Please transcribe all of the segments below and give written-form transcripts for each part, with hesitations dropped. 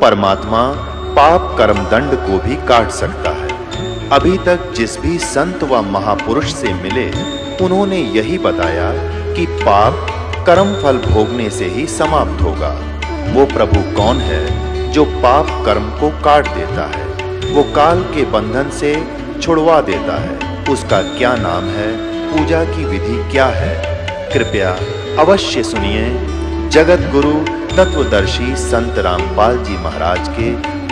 परमात्मा पाप कर्म दंड को भी काट सकता है। अभी तक जिस भी संत व महापुरुष से मिले, उन्होंने यही बताया कि पाप कर्म फल भोगने से ही समाप्त होगा। वो प्रभु कौन है जो पाप कर्म को काट देता है, वो काल के बंधन से छुड़वा देता है। उसका क्या नाम है, पूजा की विधि क्या है? कृपया अवश्य सुनिए जगत गुरु तत्वदर्शी संत रामपाल जी महाराज के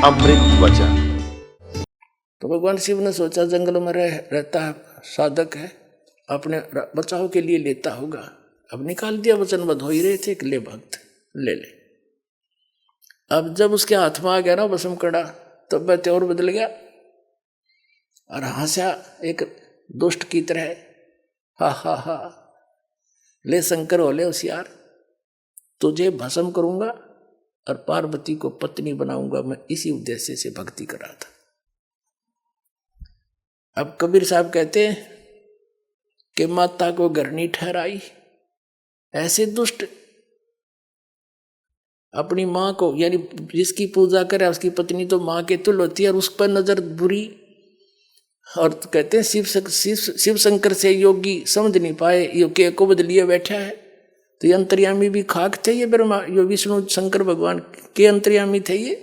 अमृत वचन। तो भगवान शिव ने सोचा जंगल में रहता है, साधक है, अपने बचाव के लिए लेता होगा। अब निकाल दिया, वचनबद्ध हो ही रहे थे कि ले भक्त ले ले। अब जब उसके हाथ में आ गया ना भस्म कड़ा, तो वह और बदल गया और हंसा एक दुष्ट की तरह। हा हा हा, ले शंकर हो ले होशियार, तुझे भस्म करूंगा और पार्वती को पत्नी बनाऊंगा। मैं इसी उद्देश्य से भक्ति कर रहा था। अब कबीर साहब कहते हैं कि माता को घर नहीं ठहराई। ऐसे दुष्ट अपनी माँ को, यानी जिसकी पूजा करे उसकी पत्नी तो माँ के तुल्य होती है, और उस पर नजर बुरी। और तो कहते हैं शिव शंकर से योगी समझ नहीं पाए, यो के को बदलिए बैठा है। तो ये अंतर्यामी भी खाक थे, ये ब्रह्मा, यो विष्णु शंकर भगवान के अंतर्यामी थे ये।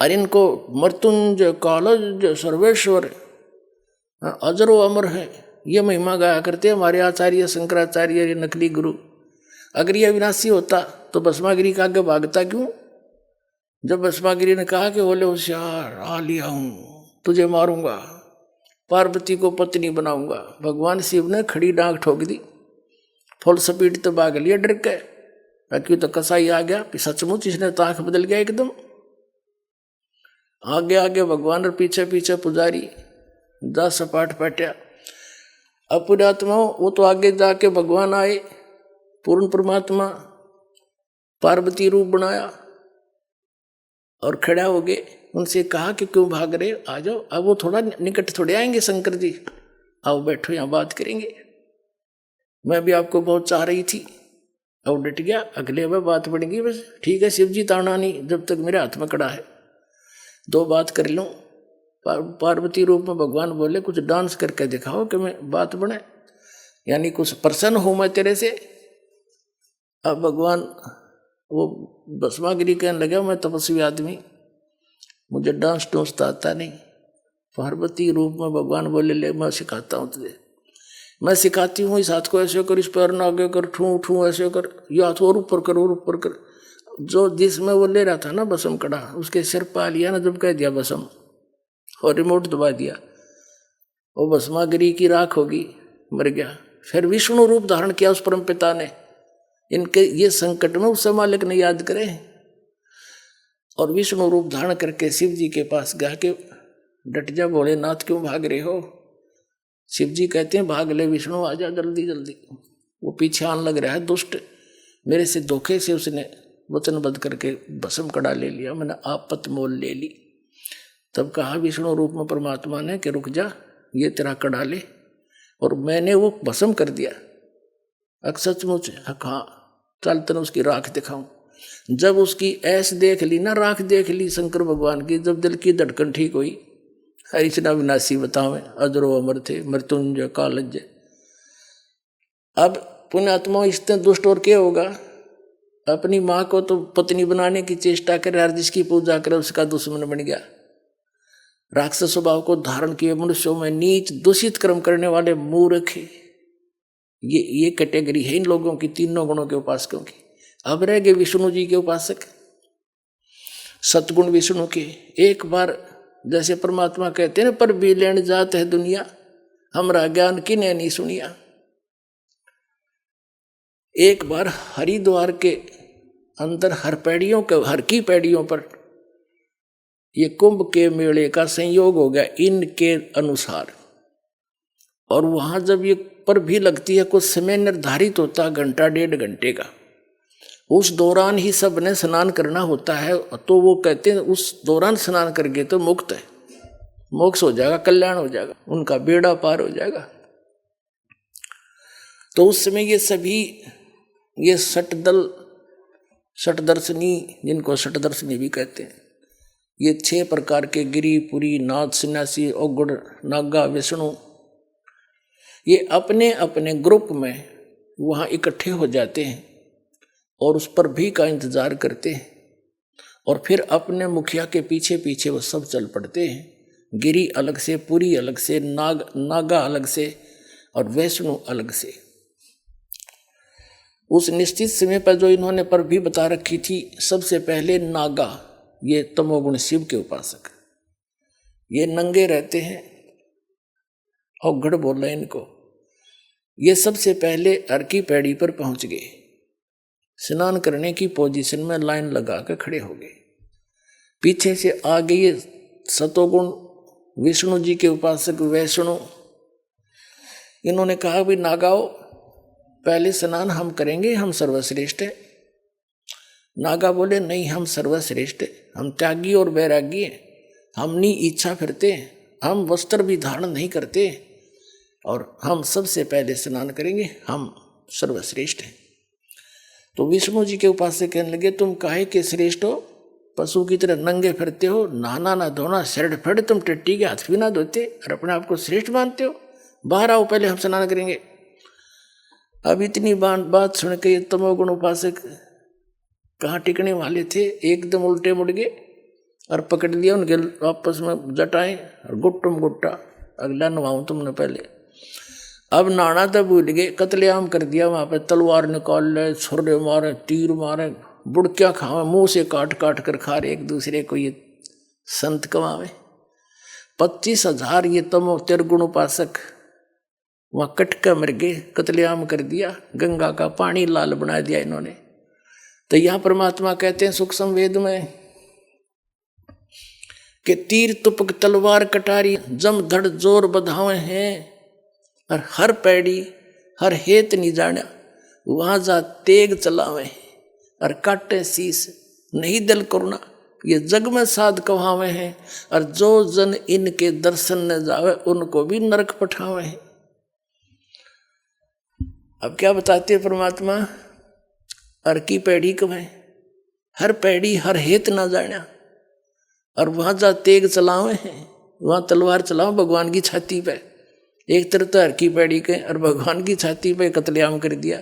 और इनको मृत्युंजय कालज सर्वेश्वर अजरो अमर है, ये महिमा गाया करते हमारे आचार्य शंकराचार्य, नकली गुरु। अगर ये अविनाशी होता तो भस्मागिरी का आगे भागता क्यों? जब भस्मागिरी ने कहा कि बोले होशियार आ लिया हूं, तुझे मारूंगा, पार्वती को पत्नी बनाऊंगा, भगवान शिव ने खड़ी डांग ठोक दी। फुल स्पीड तो भाग लिया डर के, क्यों तो कसाई आ गया, सचमुच इसने तो आंख बदल गया एकदम। आगे आगे भगवान और पीछे पीछे पुजारी, 10 सपाट पट्या। अब पुण्यात्मा वो तो आगे जाके भगवान आए, पूर्ण परमात्मा, पार्वती रूप बनाया और खड़ा हो गए। उनसे कहा कि क्यों भाग रहे, आ जाओ। अब वो थोड़ा निकट थोड़े आएंगे शंकर जी, आओ बैठो यहाँ बात करेंगे, मैं भी आपको बहुत चाह रही थी। अब डट गया, अगले में बात बढ़ेगी, बस ठीक है शिव जी, ताना नहीं जब तक मेरे हाथ में कड़ा है, 2 बात कर लूँ। पार्वती रूप में भगवान बोले कुछ डांस करके दिखाओ कि मैं बात बने, यानी कुछ प्रसन्न हूँ मैं तेरे से। अब भगवान वो भस्मागिरी कहने लगा, मैं तपस्वी आदमी, मुझे डांस टूंस तो आता नहीं। पार्वती रूप में भगवान बोले ले मैं सिखाता हूँ तुझे, मैं सिखाती हूँ, इस हाथ को ऐसे कर, इस पैर आगे कर, ठू ठू ऐसे कर, ये हाथ और ऊपर कर और ऊपर कर। जो जिसमें वो ले रहा था ना भस्म कड़ा, उसके सिर पा लिया ना, जब कह दिया भस्म और रिमोट दबा दिया, वो भस्मागिरी की राख होगी, मर गया। फिर विष्णु रूप धारण किया उस परम पिता ने। इनके ये संकट में उस मालिक ने याद करे, और विष्णु रूप धारण करके शिव जी के पास गया कि डट जा भोलेनाथ, क्यों भाग रहे हो? शिव जी कहते हैं भाग ले विष्णु, आ जा जल्दी जल्दी। वो पीछे आने लग रहा है दुष्ट, मेरे से धोखे से उसने वचनबद्ध करके भस्म कड़ा ले लिया, मैंने आपत मोल ले ली। तब कहा विष्णु रूप में परमात्मा ने कि रुक जा, ये तेरा कड़ा ले, और मैंने वो भस्म कर दिया। सचमुच हाँ, चल तने उसकी राख दिखाऊं। जब उसकी ऐस देख ली ना, राख देख ली शंकर भगवान की, जब दिल की धड़कन ठीक हुई, इतना विनाशी बतावे, अजरो अमर थे, मृत्युंजय कालज। अब पुण्यात्मा इतने दुष्ट और क्या होगा? अपनी माँ को तो पत्नी बनाने की चेष्टा करे और जिसकी पूजा करे उसका दुश्मन बन गया। राक्षस स्वभाव को धारण किए मनुष्यों में नीच दूषित कर्म करने वाले मूर्ख, ये कैटेगरी है इन लोगों की, तीनों गुणों के उपासकों की। अब रह गए विष्णु जी के उपासक, सतगुण विष्णु के। एक बार जैसे परमात्मा कहते हैं पर भी लेन जात है दुनिया, हमरा ज्ञान किने नहीं सुनिया। एक बार हरिद्वार के अंदर हर की पैड़ियों पर ये कुंभ के मेले का संयोग हो गया इनके अनुसार, और वहां जब ये पर भी लगती है, कुछ समय निर्धारित होता, घंटा 1.5 घंटे का, उस दौरान ही सब ने स्नान करना होता है। तो वो कहते हैं उस दौरान स्नान करके तो मुक्त है, मोक्ष हो जाएगा, कल्याण हो जाएगा, उनका बेड़ा पार हो जाएगा। तो उस समय ये सभी ये सट दल षटदर्शनी, जिनको षटदर्शनी भी कहते हैं, ये 6 प्रकार के गिरी, पुरी, नाथ, सन्यासी, औगुड़, नागा, विष्णु, ये अपने अपने ग्रुप में वहाँ इकट्ठे हो जाते हैं और उस पर भी का इंतजार करते हैं और फिर अपने मुखिया के पीछे पीछे वो सब चल पड़ते हैं। गिरी अलग से, पुरी अलग से, नागा अलग से और वैष्णु अलग से। उस निश्चित समय पर जो इन्होंने पर भी बता रखी थी, सबसे पहले नागा, ये तमोगुण शिव के उपासक, ये नंगे रहते हैं, औगड़ बोल रहे इनको। ये सबसे पहले हर की पैड़ी पर पहुंच गए, स्नान करने की पोजीशन में लाइन लगा कर खड़े हो गए। पीछे से आ गए सतोगुण विष्णु जी के उपासक वैष्णु। इन्होंने कहा भी नागाओ, पहले स्नान हम करेंगे, हम सर्वश्रेष्ठ हैं। नागा बोले नहीं, हम सर्वश्रेष्ठ हैं, हम त्यागी और वैरागी हैं, हम नहीं इच्छा फिरते, हम वस्त्र भी धारण नहीं करते और हम सबसे पहले स्नान करेंगे, हम सर्वश्रेष्ठ हैं। तो विष्णु जी के उपासक कहने लगे, तुम काहे के श्रेष्ठ हो? पशु की तरह नंगे फिरते हो, नहाना ना धोना, शर्ट फड़, तुम टट्टी के हाथ भी ना धोते और अपने आप को श्रेष्ठ मानते हो। बाहर आओ, पहले हम स्नान करेंगे। अब इतनी बात सुन के तमोगुण उपासक कहाँ टिकने वाले थे, एकदम उल्टे मुड़ गए और पकड़ लिया उनके आपस में जटाएं और गुट्टुम गुट्टा, अगला नवाऊं तुमने पहले। अब नाना तो भूल गए, कत्लेआम कर दिया वहां पे, तलवार निकाल ले, छुरे मारे, तीर मारे, बुड़कियां खावे, मुंह से काट काट कर खा रहे एक दूसरे को ये संत कमावे। 25,000 ये तमो तिरगुण उपासक वहां कटका मर गए, कत्लेआम कर दिया, गंगा का पानी लाल बना दिया इन्होंने। तो यहां परमात्मा कहते हैं सूक्ष्म वेद में कि तीर तुपक तलवार कटारी, जम धड़ जोर बधावे हैं, और हर पैड़ी हर हेत नहीं जाना, वहां जा तेग चलावे और काटे शीस, नहीं दिल करुणा, ये जग में साध कहावे हैं, और जो जन इनके दर्शन न जावे उनको भी नरक पठावे हैं। अब क्या बताते हैं परमात्मा, हर की पैड़ी कमाए, हर पैड़ी हर हेत ना जाना, और वहां जा तेग चलावे हैं, वहां तलवार चलाओ भगवान की छाती पे। एक तरफ तो हर की पैड़ी के और भगवान की छाती पे कत्लेआम कर दिया,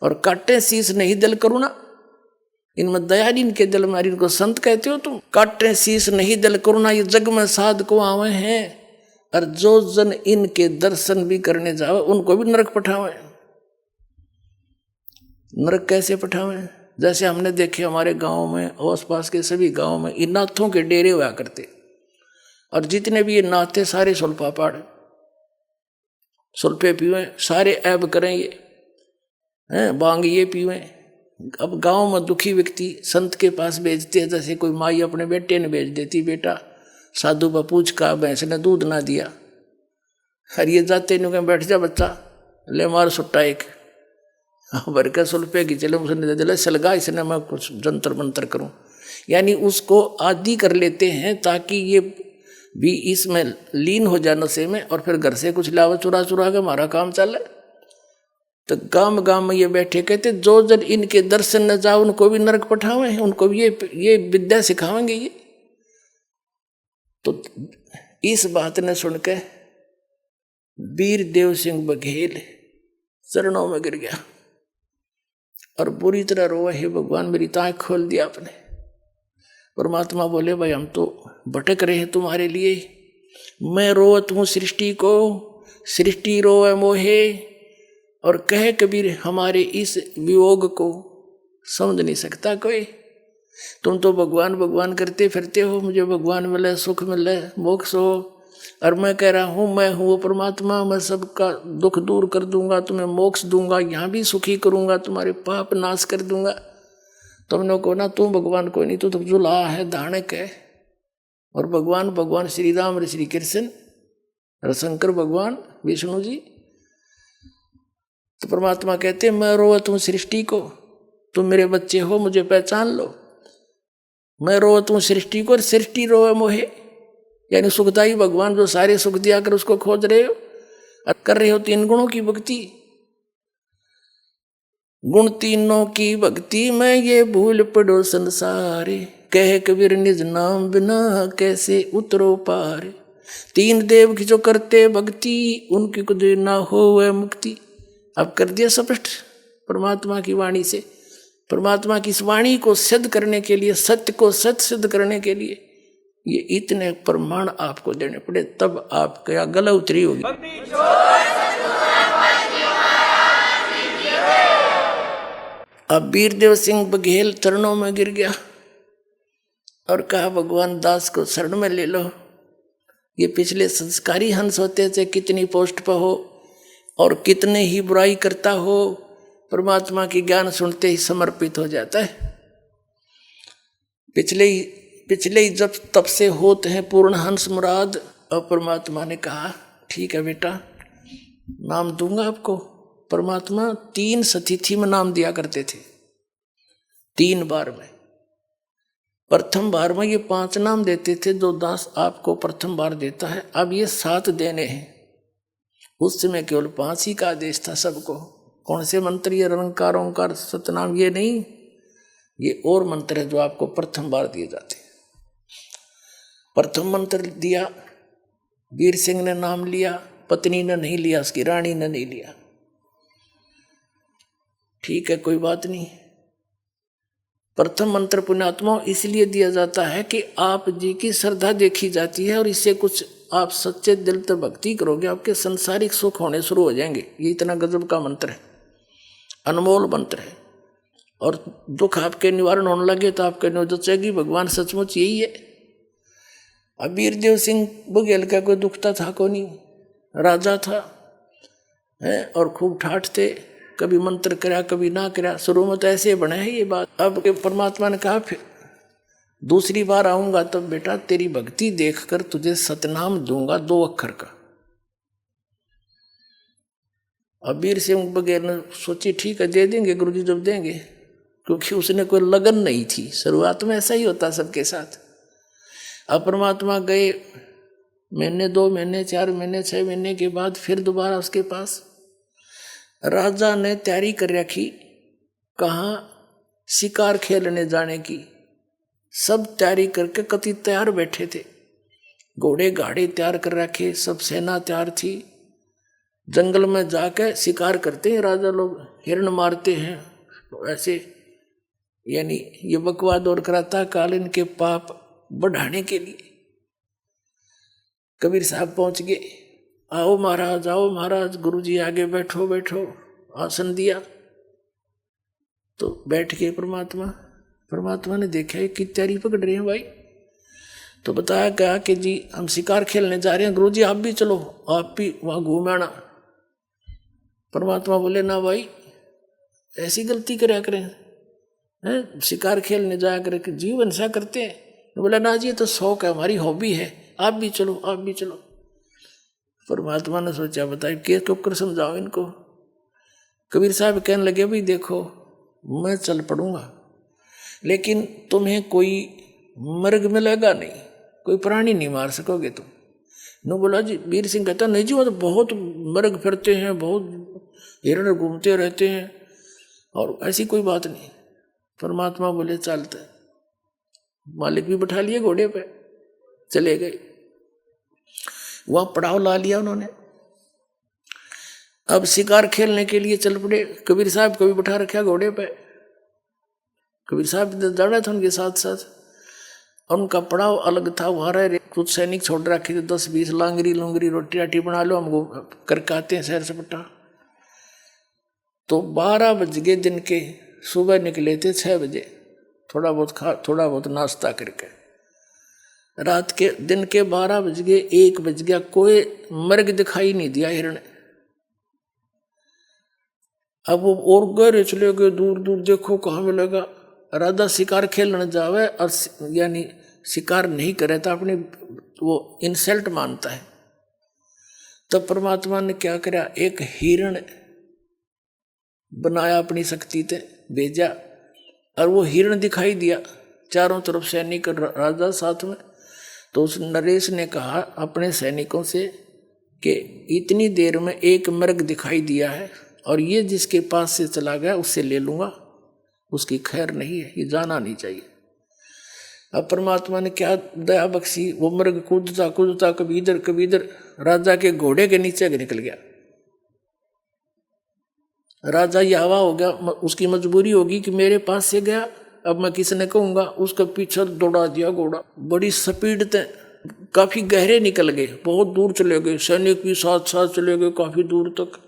और काटे शीस नहीं दिल करुणा, इनमें दया नहीं इनके दिल में, इनको संत कहते हो तुम। काटे शीस नहीं दिल करुणा, ये जग में साध को आवे हैं, और जो जन इनके दर्शन भी करने जावे उनको भी नरक पठावे। नरक कैसे पठावे? जैसे हमने देखे हमारे गांव में, आस पास के सभी गांव में इन नाथों के डेरे हुआ करते, और जितने भी ये नाथ थे सारे सुल्फा पाड़, सुल्फे पीवे, सारे ऐब करें ये हैं, बांग ये पीवे। अब गांव में दुखी व्यक्ति संत के पास भेजते हैं, जैसे कोई माई अपने बेटे ने भेज देती, बेटा साधु पर पूछ का भैंस ने दूध ना दिया, हर ये जाते नहीं कहीं बैठ जा बच्चा, ले मार सुट्टा एक भर के सुल्फे की, चले उसने दे दिला, सलगा इसने मैं कुछ जंतर मंतर करूं। यानी उसको आदि कर लेते हैं ताकि ये भी इसमें लीन हो जाए नशे में, और फिर घर से कुछ लावा चुरा चुरा के हमारा काम चले। तो गांव गांव में ये बैठे कहते, जो जन इनके दर्शन न जाओ उनको भी नरक पठावे, उनको भी ये विद्या सिखावेंगे ये। तो इस बात ने सुनकर वीर देव सिंह बघेल चरणों में गिर गया और बुरी तरह रोए, हे भगवान मेरी ताँख खोल दिया आपने। परमात्मा बोले, भाई हम तो भटक रहे हैं तुम्हारे लिए, मैं रोवत हूँ सृष्टि को, सृष्टि रोवे मोहे, और कहे कबीर हमारे इस वियोग को समझ नहीं सकता कोई। तुम तो भगवान भगवान करते फिरते हो, मुझे भगवान मिले, सुख मिले, मोक्ष हो, और मैं कह रहा हूँ मैं हूँ परमात्मा, मैं सबका दुख दूर कर दूंगा, तुम्हें मोक्ष दूंगा, यहाँ भी सुखी करूंगा, तुम्हारे पाप नाश कर दूंगा। तुमने को ना तू भगवान कोई नहीं, तू तो जुला है, दानक है। और भगवान भगवान श्री राम और श्री कृष्ण और शंकर भगवान विष्णु जी। तो परमात्मा कहते मैं रोवत हूँ सृष्टि को, तुम मेरे बच्चे हो, मुझे पहचान लो। मैं रोवत हूँ सृष्टि को और सृष्टि रोवे मोहे, यानी सुखदाई भगवान जो सारे सुख दिया कर उसको खोज रहे हो और कर रहे हो 3 गुणों की भक्ति। गुण तीनों की भक्ति में ये भूल पड़ो संसारे, कह कबीर निज नाम बिना कैसे उतरो पार। तीन देव की जो करते भक्ति, उनकी कुछ ना हो वह मुक्ति। अब कर दिया स्पष्ट परमात्मा की वाणी से। परमात्मा की इस वाणी को सिद्ध करने के लिए, सत्य को सत्य सिद्ध करने के लिए ये इतने प्रमाण आपको देने पड़े, तब आपका गला उतरी होगी। अब वीरदेव सिंह बघेल चरणों में गिर गया और कहा, भगवान दास को शरण में ले लो। ये पिछले संस्कारी हंस होते थे, कितनी पोस्ट पर हो और कितने ही बुराई करता हो, परमात्मा की ज्ञान सुनते ही समर्पित हो जाता है। पिछले ही जब तब से होते हैं पूर्ण हंस मुराद। और परमात्मा ने कहा, ठीक है बेटा, नाम दूंगा आपको। परमात्मा 3 सतिथि में नाम दिया करते थे, 3 बार में। प्रथम बार में ये 5 नाम देते थे, जो दास आपको प्रथम बार देता है। अब ये 7 देने हैं। उस समय केवल 5 ही का आदेश था सबको। कौन से मंत्र? ये निरंकार ओंकार सतनाम, ये नहीं, ये और मंत्र है जो आपको प्रथम बार दिए जाते हैं। प्रथम मंत्र दिया, वीर सिंह ने नाम लिया, पत्नी ने नहीं लिया, उसकी रानी ने नहीं लिया। ठीक है, कोई बात नहीं। प्रथम मंत्र पुण्यात्मा इसलिए दिया जाता है कि आप जी की श्रद्धा देखी जाती है, और इससे कुछ आप सच्चे दिल से भक्ति करोगे, आपके संसारिक सुख होने शुरू हो जाएंगे। ये इतना गजब का मंत्र है, अनमोल मंत्र है। और दुख आपके निवारण होने लगे तो आपके नोचेगी भगवान सचमुच यही है। अब वीरदेव सिंह बघेल का कोई दुखता था को नहीं, राजा था है, और खूब ठाठ थे, कभी मंत्र करा कभी ना करा। शुरू में तो ऐसे बने है ये बात। अब परमात्मा ने कहा, फिर दूसरी बार आऊंगा तब बेटा तेरी भक्ति देखकर तुझे सतनाम दूंगा 2 अक्षर का। अब वीर सिंह बघेल ने सोची, ठीक है दे देंगे गुरुजी जब देंगे, क्योंकि उसने कोई लगन नहीं थी। शुरुआत में ऐसा ही होता सबके साथ। अब परमात्मा गए, महीने 2 महीने 4 महीने 6 महीने के बाद फिर दोबारा उसके पास। राजा ने तैयारी कर रखी, कहाँ शिकार खेलने जाने की। सब तैयारी करके कति तैयार बैठे थे, घोड़े गाड़े तैयार कर रखे, सब सेना तैयार थी। जंगल में जाके शिकार करते हैं राजा लोग, हिरण मारते हैं ऐसे। यानी ये बकवाद और कराता काल इनके पाप बढ़ाने के लिए। कबीर साहब पहुंच गए, आओ महाराज, गुरुजी आगे बैठो बैठो। आसन दिया तो बैठ गए परमात्मा ने देखा ये की तैयारी पकड़ रहे हैं भाई। तो बताया क्या कि जी हम शिकार खेलने जा रहे हैं, गुरुजी आप भी चलो, आप भी वहां घूम आना। परमात्मा बोले, ना भाई ऐसी गलती कराया करें हैं, शिकार खेलने जाया करें, जीवन ऐसा करते हैं। बोला, ना जी ये तो शौक है, हमारी हॉबी है, आप भी चलो। परमात्मा ने सोचा, बताइए के कर समझाओ इनको। कबीर साहब कहने लगे, भाई देखो मैं चल पड़ूंगा, लेकिन तुम्हें कोई मर्ग मिलेगा नहीं, कोई प्राणी नहीं मार सकोगे तुम। नो बोला जी, वीर सिंह कहता, नहीं जी वो तो बहुत मर्ग फिरते हैं, बहुत हिरण घूमते रहते हैं, और ऐसी कोई बात नहीं। परमात्मा बोले, चलते। मालिक भी बैठा लिए घोड़े पे, चले गए। वहां पड़ाव ला लिया उन्होंने। अब शिकार खेलने के लिए चल पड़े। कबीर साहब को भी बैठा रखा घोड़े पे। कबीर साहब जा रहे थे उनके साथ साथ, और उनका पड़ाव अलग था। वहां रहे कुछ सैनिक छोड़ रखे थे, 10-20 लांगरी लुंगरी रोटी राटी बना लो, हमको करके आते हैं शहर से पट्टा। तो 12 बज गए दिन के। सुबह निकले थे 6 बजे, थोड़ा बहुत नाश्ता करके। रात के दिन के 12 बज गए, 1 बज गया, कोई मर्ग दिखाई नहीं दिया हिरण। अब वो और गहरे चले गए, दूर दूर देखो कहाँ मिलेगा। राजा शिकार खेलने जावे और यानी शिकार नहीं करे तो अपनी वो इंसल्ट मानता है। तब परमात्मा ने क्या करा, एक हिरण बनाया, अपनी शक्ति से भेजा, और वो हिरण दिखाई दिया। चारों तरफ सैनिक राजा साथ में। तो उस नरेश ने कहा अपने सैनिकों से कि इतनी देर में एक मृग दिखाई दिया है, और ये जिसके पास से चला गया उससे ले लूंगा, उसकी खैर नहीं है, ये जाना नहीं चाहिए। अब परमात्मा ने क्या दया बख्शी, वो मृग कूदता कूदता कभी इधर राजा के घोड़े के नीचे निकल गया। राजा यावा हो गया, उसकी मजबूरी होगी कि मेरे पास से गया, अब मैं किसने कहूंगा, उसका पीछे दौड़ा दिया घोड़ा। बड़ी स्पीड से काफी गहरे निकल गए, बहुत दूर चले गए, सैनिक भी साथ साथ चले गए काफी दूर तक।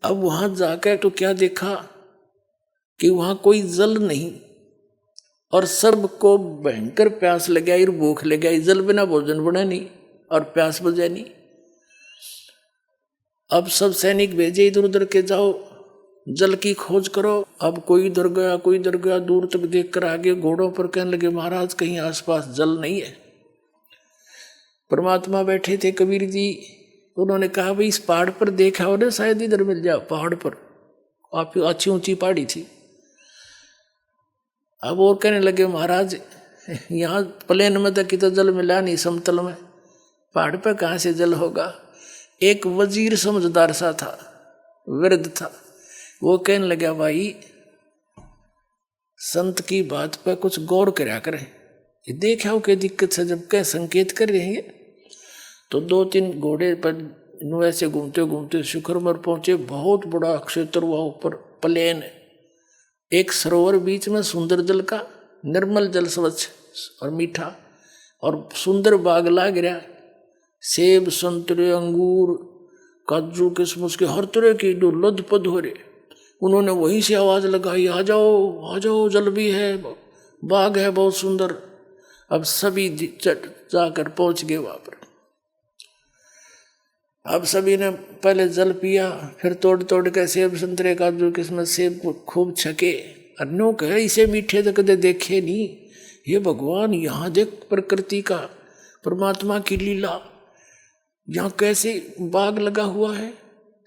अब वहां जाकर तो क्या देखा कि वहां कोई जल नहीं और सबको भयंकर प्यास लग गया, भूख लग गई, जल बिना भोजन बना नहीं और प्यास बुझे नहीं। अब सब सैनिक भेजे इधर उधर के, जाओ जल की खोज करो। अब कोई इधर गया कोई इधर गया, दूर तक देखकर आगे घोड़ों पर कहने लगे महाराज कहीं आसपास जल नहीं है। परमात्मा बैठे थे कबीर जी, उन्होंने कहा भाई इस पहाड़ पर देखा हो ना, शायद इधर मिल जाओ। पहाड़ पर काफी अच्छी ऊंची पहाड़ी थी। अब और कहने लगे महाराज यहाँ प्लेन में तो कितना जल मिला नहीं, समतल में, पहाड़ पर कहाँ से जल होगा। एक वजीर समझदार सा था, वृद्ध था, वो कहने लगा भाई संत की बात पर कुछ गौर करा करें, ये देखा हो क्या दिक्कत से, जब कह संकेत कर रहे हैं। तो 2-3 घोड़े पर ऐसे घूमते घूमते शिखर पर पहुंचे। बहुत बड़ा क्षेत्र हुआ, ऊपर प्लेन, एक सरोवर बीच में, सुंदर जल का, निर्मल जल, स्वच्छ और मीठा, और सुंदर बाग लाग रहा, सेब संतरे अंगूर काजू किशमिश के हर तरह की जो लदपद हो रहे। उन्होंने वहीं से आवाज लगाई, आ जाओ जल भी है, बाग है बहुत सुंदर। अब सभी जाकर पहुंच गए वहां पर। अब सभी ने पहले जल पिया, फिर तोड़ तोड़ के सेब संतरे काजू किशमिश सेब खूब छके। अन्यों कहे इसे मीठे तो कदे देखे नहीं, ये भगवान यहाँ देख प्रकृति का, परमात्मा की लीला, यहाँ कैसे बाग लगा हुआ है।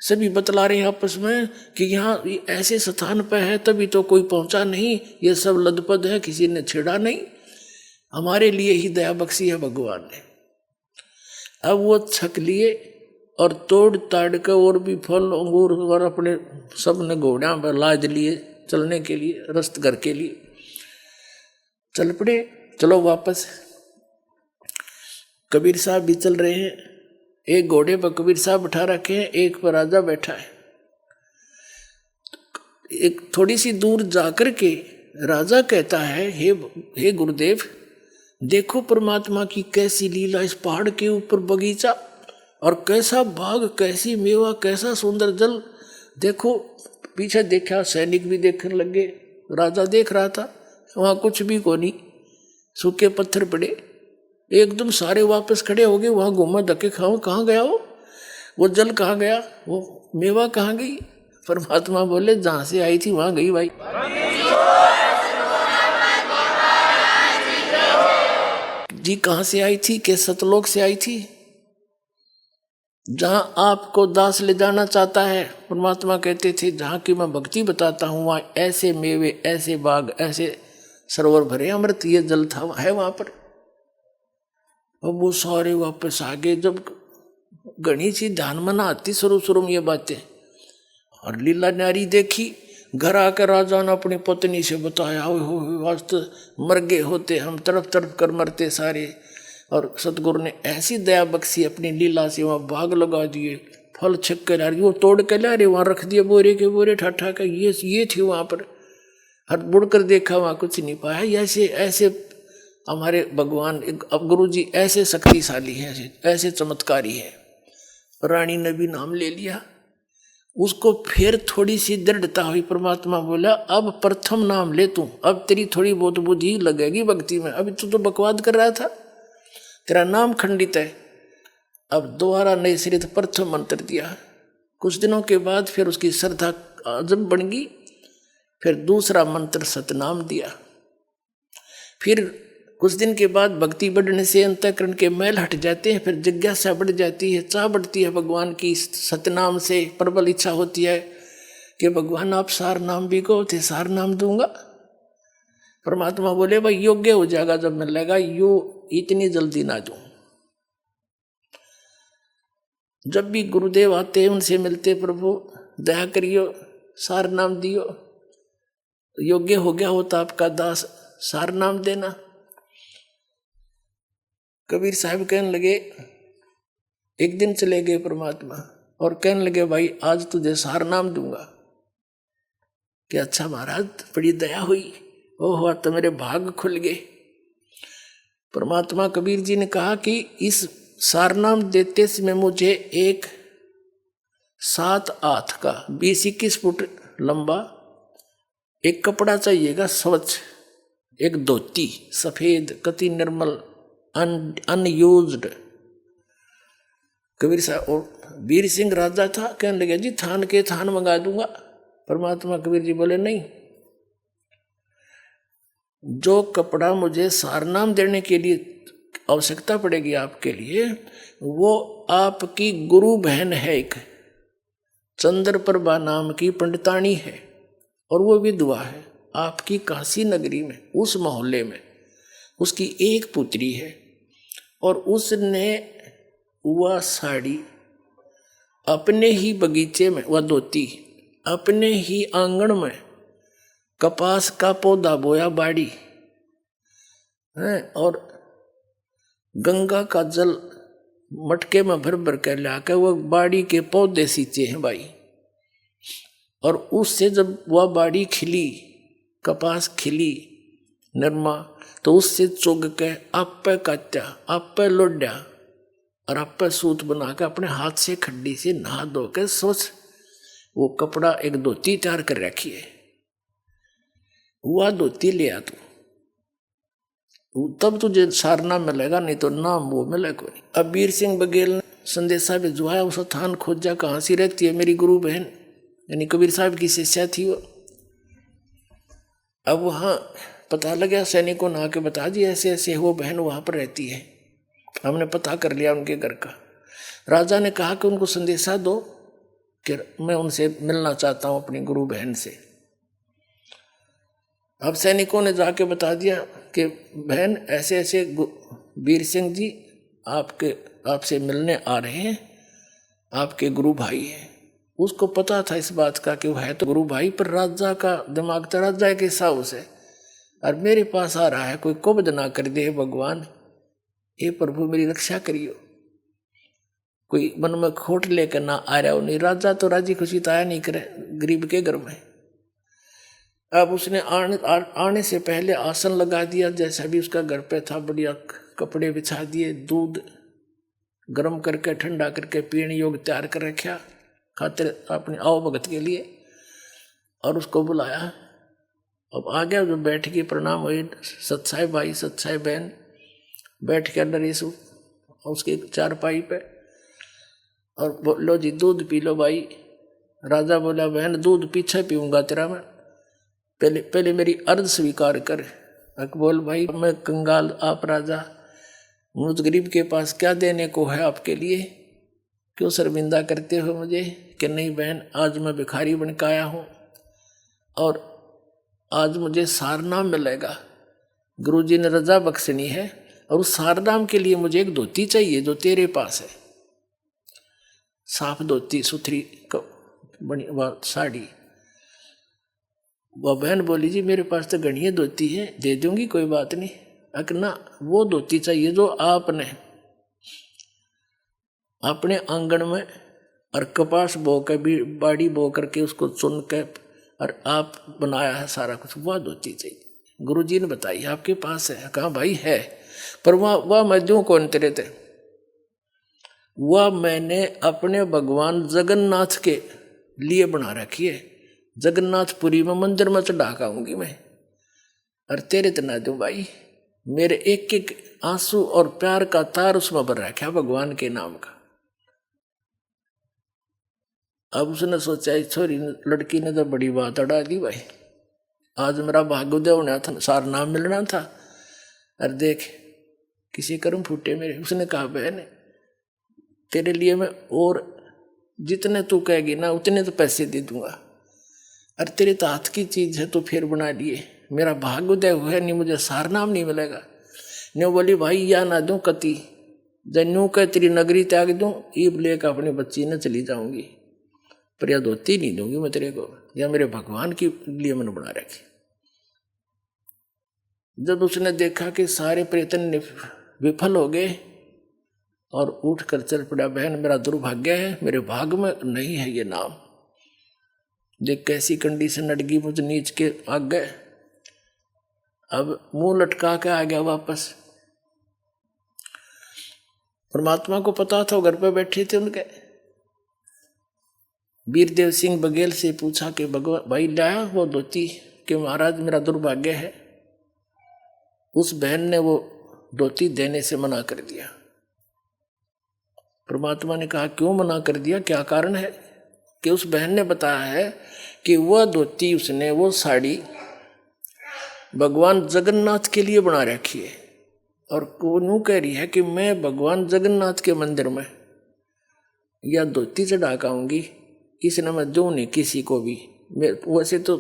सभी बतला रहे हैं आपस में कि यहाँ ऐसे स्थान पर है तभी तो कोई पहुंचा नहीं, ये सब लदपद है, किसी ने छेड़ा नहीं, हमारे लिए ही दया बख्शी है भगवान ने। अब वो छक लिए और तोड़ ताड़ के और भी फल अंगूर और अपने सब ने घोड़ा पर लाद लिए चलने के लिए, रस्त घर के लिए चल पड़े। चलो वापस। कबीर साहब भी चल रहे हैं, एक घोड़े पर कबीर साहब बैठा रखे हैं, एक पर राजा बैठा है। एक थोड़ी सी दूर जाकर के राजा कहता है, हे गुरुदेव, देखो परमात्मा की कैसी लीला, इस पहाड़ के ऊपर बगीचा और कैसा बाग, कैसी मेवा, कैसा सुंदर जल। देखो पीछे देखा, सैनिक भी देखने लगे, राजा देख रहा था, वहां कुछ भी को नहीं, सूखे पत्थर पड़े। एकदम सारे वापस खड़े हो गए, वहां घूमा धक्के खाओ, कहाँ गया वो जल कहाँ गया, वो मेवा कहाँ गई। परमात्मा बोले जहां से आई थी वहां गई भाई। जी कहाँ से आई थी, के सतलोक से आई थी, जहां आपको दास ले जाना चाहता है। परमात्मा कहते थे जहां की मैं भक्ति बताता हूं वहां ऐसे मेवे, ऐसे बाग, ऐसे सरोवर भरे, अमृत ये जल था है वहां पर। अब वो सारे वापस आ गए। जब घनी सी ध्यान में ना आती शुरू में ये बातें, और लीला नारी देखी, घर आकर राजा ने अपनी पत्नी से बताया, हो वास्तव मर गए होते हम, तरफ तरफ कर मरते सारे। और सतगुरु ने ऐसी दया बख्शी अपनी लीला से, वहाँ बाग लगा दिए, फल छक कर आ रही, वो तोड़ के ला रहे, वहाँ रख दिए बोरे के बोरे ठाठा का, ये थी वहाँ पर। हर मुड़ कर देखा वहाँ कुछ नहीं पाया। ऐसे हमारे भगवान, अब गुरु जी ऐसे शक्तिशाली हैं, ऐसे चमत्कारी है। रानी ने भी नाम ले लिया, उसको फिर थोड़ी सी दृढ़ता हुई। परमात्मा बोला अब प्रथम नाम ले तू, अब तेरी थोड़ी बहुत बुद्धि लगेगी भक्ति में, अभी तू तो बकवाद कर रहा था, तेरा नाम खंडित है। अब दोबारा नए सिरे प्रथम मंत्र दिया। कुछ दिनों के बाद फिर उसकी श्रद्धा आजम बन गई, फिर दूसरा मंत्र सतनाम दिया। फिर कुछ दिन के बाद भक्ति बढ़ने से अंतःकरण के मैल हट जाते हैं, फिर जिज्ञासा बढ़ जाती है, चाह बढ़ती है भगवान की। सतनाम से प्रबल इच्छा होती है कि भगवान आप सार नाम भी को थे, सार नाम दूंगा। परमात्मा बोले भाई योग्य हो जाएगा जब मिलेगा, यो इतनी जल्दी ना दूं। जब भी गुरुदेव आते उनसे मिलते, प्रभु दया करियो, सार नाम दियो, योग्य हो गया हो तो आपका दास सार नाम देना। कबीर साहब कहने लगे, एक दिन चले गए परमात्मा और कहने लगे, भाई आज तुझे सार नाम दूंगा। कि अच्छा महाराज, बड़ी दया हुई, ओह तो मेरे भाग खुल गए। परमात्मा कबीर जी ने कहा कि इस सारनाम देते समय मुझे एक 7 हाथ का 20-21 फुट लंबा एक कपड़ा चाहिएगा, स्वच्छ, एक धोती सफेद, कति निर्मल, अनयूज्ड। कबीर साहब और वीर सिंह राजा था, कहने लगे जी थान के थान मंगा दूंगा। परमात्मा कबीर जी बोले, नहीं, जो कपड़ा मुझे सारनाम देने के लिए आवश्यकता पड़ेगी आपके लिए, वो आपकी गुरु बहन है, एक चंद्रप्रभा नाम की पंडितानी है, और वो विधवा है आपकी काशी नगरी में, उस मोहल्ले में उसकी एक पुत्री है, और उसने वह साड़ी अपने ही बगीचे में, वह धोती अपने ही आंगन में कपास का पौधा बोया बाड़ी है, और गंगा का जल मटके में भर भर कर लाकर वो बाड़ी के पौधे सींचे हैं भाई। और उससे जब वह बाड़ी खिली, कपास खिली नरमा, तो उससे चुग के आप पे कात्या, आप पे लोड्या और आप पे सूत बना के अपने हाथ से खड्डी से नहा धो के सोच वो कपड़ा एक धोती तैयार कर रखी है, वह धोती ले आ तू, तब तुझे सारनाम मिलेगा, नहीं तो नाम वो मिले कोई। अब वीर सिंह बघेल ने संदेशा भिजवाया, उस थान खोजा कहाँ सी रहती है मेरी गुरु बहन, यानी कबीर साहब की शिष्या थी वो। अब वहाँ पता लगा, सैनिकों ने आके बता दिया ऐसे ऐसे वो बहन वहाँ पर रहती है, हमने पता कर लिया उनके घर का। राजा ने कहा कि उनको संदेशा दो कि मैं उनसे मिलना चाहता हूँ अपनी गुरु बहन से। अब सैनिकों ने जाके बता दिया कि बहन ऐसे ऐसे वीर सिंह जी आपसे मिलने आ रहे हैं, आपके गुरु भाई हैं। उसको पता था इस बात का कि वो है तो गुरु भाई, पर राजा का दिमाग तो राजा के हिसाब से, और मेरे पास आ रहा है, कोई कुबद ना कर दे भगवान, हे प्रभु मेरी रक्षा करियो, कोई मन में खोट लेकर ना आ रहा हो। नहीं, राजा तो राजी खुशी तो आया नहीं करे गरीब के घर में। अब उसने आने से पहले आसन लगा दिया, जैसा भी उसका घर पे था, बढ़िया कपड़े बिछा दिए, दूध गर्म करके ठंडा करके पीने योग्य तैयार कर रखा खातिर अपने आओ भगत के लिए, और उसको बुलाया। अब आ गया, जो बैठ के प्रणाम हुए, सत्साई भाई सत्साई बहन बैठ के नरेश उसके चारपाई पे, और बोलो जी दूध पी लो भाई। राजा बोला, बहन दूध पीछे पीऊंगा तेरा मैं, पहले मेरी अर्ज स्वीकार कर। बोल भाई मैं कंगाल, आप राजा, मुझ गरीब के पास क्या देने को है आपके लिए, क्यों शर्मिंदा करते हो मुझे। कि नहीं बहन, आज मैं भिखारी बन के आया हूँ और आज मुझे सारनाम मिलेगा, गुरुजी ने रजा बख्शनी है, और उस सारनाम के लिए मुझे एक धोती चाहिए जो तेरे पास है, साफ धोती सुथरी बनी वह साड़ी। वह बहन बोली, जी मेरे पास तो गणिये धोती है, दे दूंगी कोई बात नहीं, अकना वो धोती चाहिए जो आपने अपने आंगन में और कपास बो के भी बाड़ी बो करके उसको चुन के और आप बनाया है सारा कुछ, वह धोती चाहिए। गुरुजी ने बताई आपके पास है। कहा भाई है, पर वह मैं दूं कौन तेरे थे, वह मैंने अपने भगवान जगन्नाथ के लिए बना रखी है, जगन्नाथपुरी में मंदिर में चढ़ा आऊंगी मैं, और तेरे तो ना दूं भाई। मेरे एक एक आंसू और प्यार का तार उसमें भर रखा भगवान के नाम का। अब उसने सोचा छोरी लड़की ने तो बड़ी बात अड़ा दी भाई, आज मेरा भाग्योदय होना था, सार नाम मिलना था, और देख किसी कर्म फूटे मेरे। उसने कहा बहन तेरे लिए मैं और जितने तू कहेगी ना उतने तो पैसे दे दूंगा, और तेरे तो हाथ की चीज है तो फिर बना लिए, मेरा भाग्योदय हुआ नहीं, मुझे सार नाम नहीं मिलेगा। ने बोली भाई या ना दूं कति, जन्नू का तेरी नगरी त्याग दूं, ईब लेकर अपनी बच्ची ने चली जाऊंगी, पर यह धोती नहीं दूंगी मैं तेरे को, या मेरे भगवान के लिए मैंने बना रखी। जब उसने देखा कि सारे प्रयत्न विफल हो गए और उठ कर चल पड़ा, बहन मेरा दुर्भाग्य है, मेरे भाग में नहीं है ये नाम। देख कैसी कंडीशन अटकी मुझ नीच के आगे, अब मुंह लटका के आ गया वापस। परमात्मा को पता था, घर पे बैठे थे उनके। वीरदेव सिंह बघेल से पूछा कि भाई लाया वो धोती, कि महाराज मेरा दुर्भाग्य है। उस बहन ने वो धोती देने से मना कर दिया। परमात्मा ने कहा क्यों मना कर दिया, क्या कारण है? कि उस बहन ने बताया है कि वह धोती उसने, वो साड़ी भगवान जगन्नाथ के लिए बना रखी है, और वो कह रही है कि मैं भगवान जगन्नाथ के मंदिर में या धोती चढ़ा के आऊंगी, इसने मैं दूं नहीं किसी को भी। वैसे तो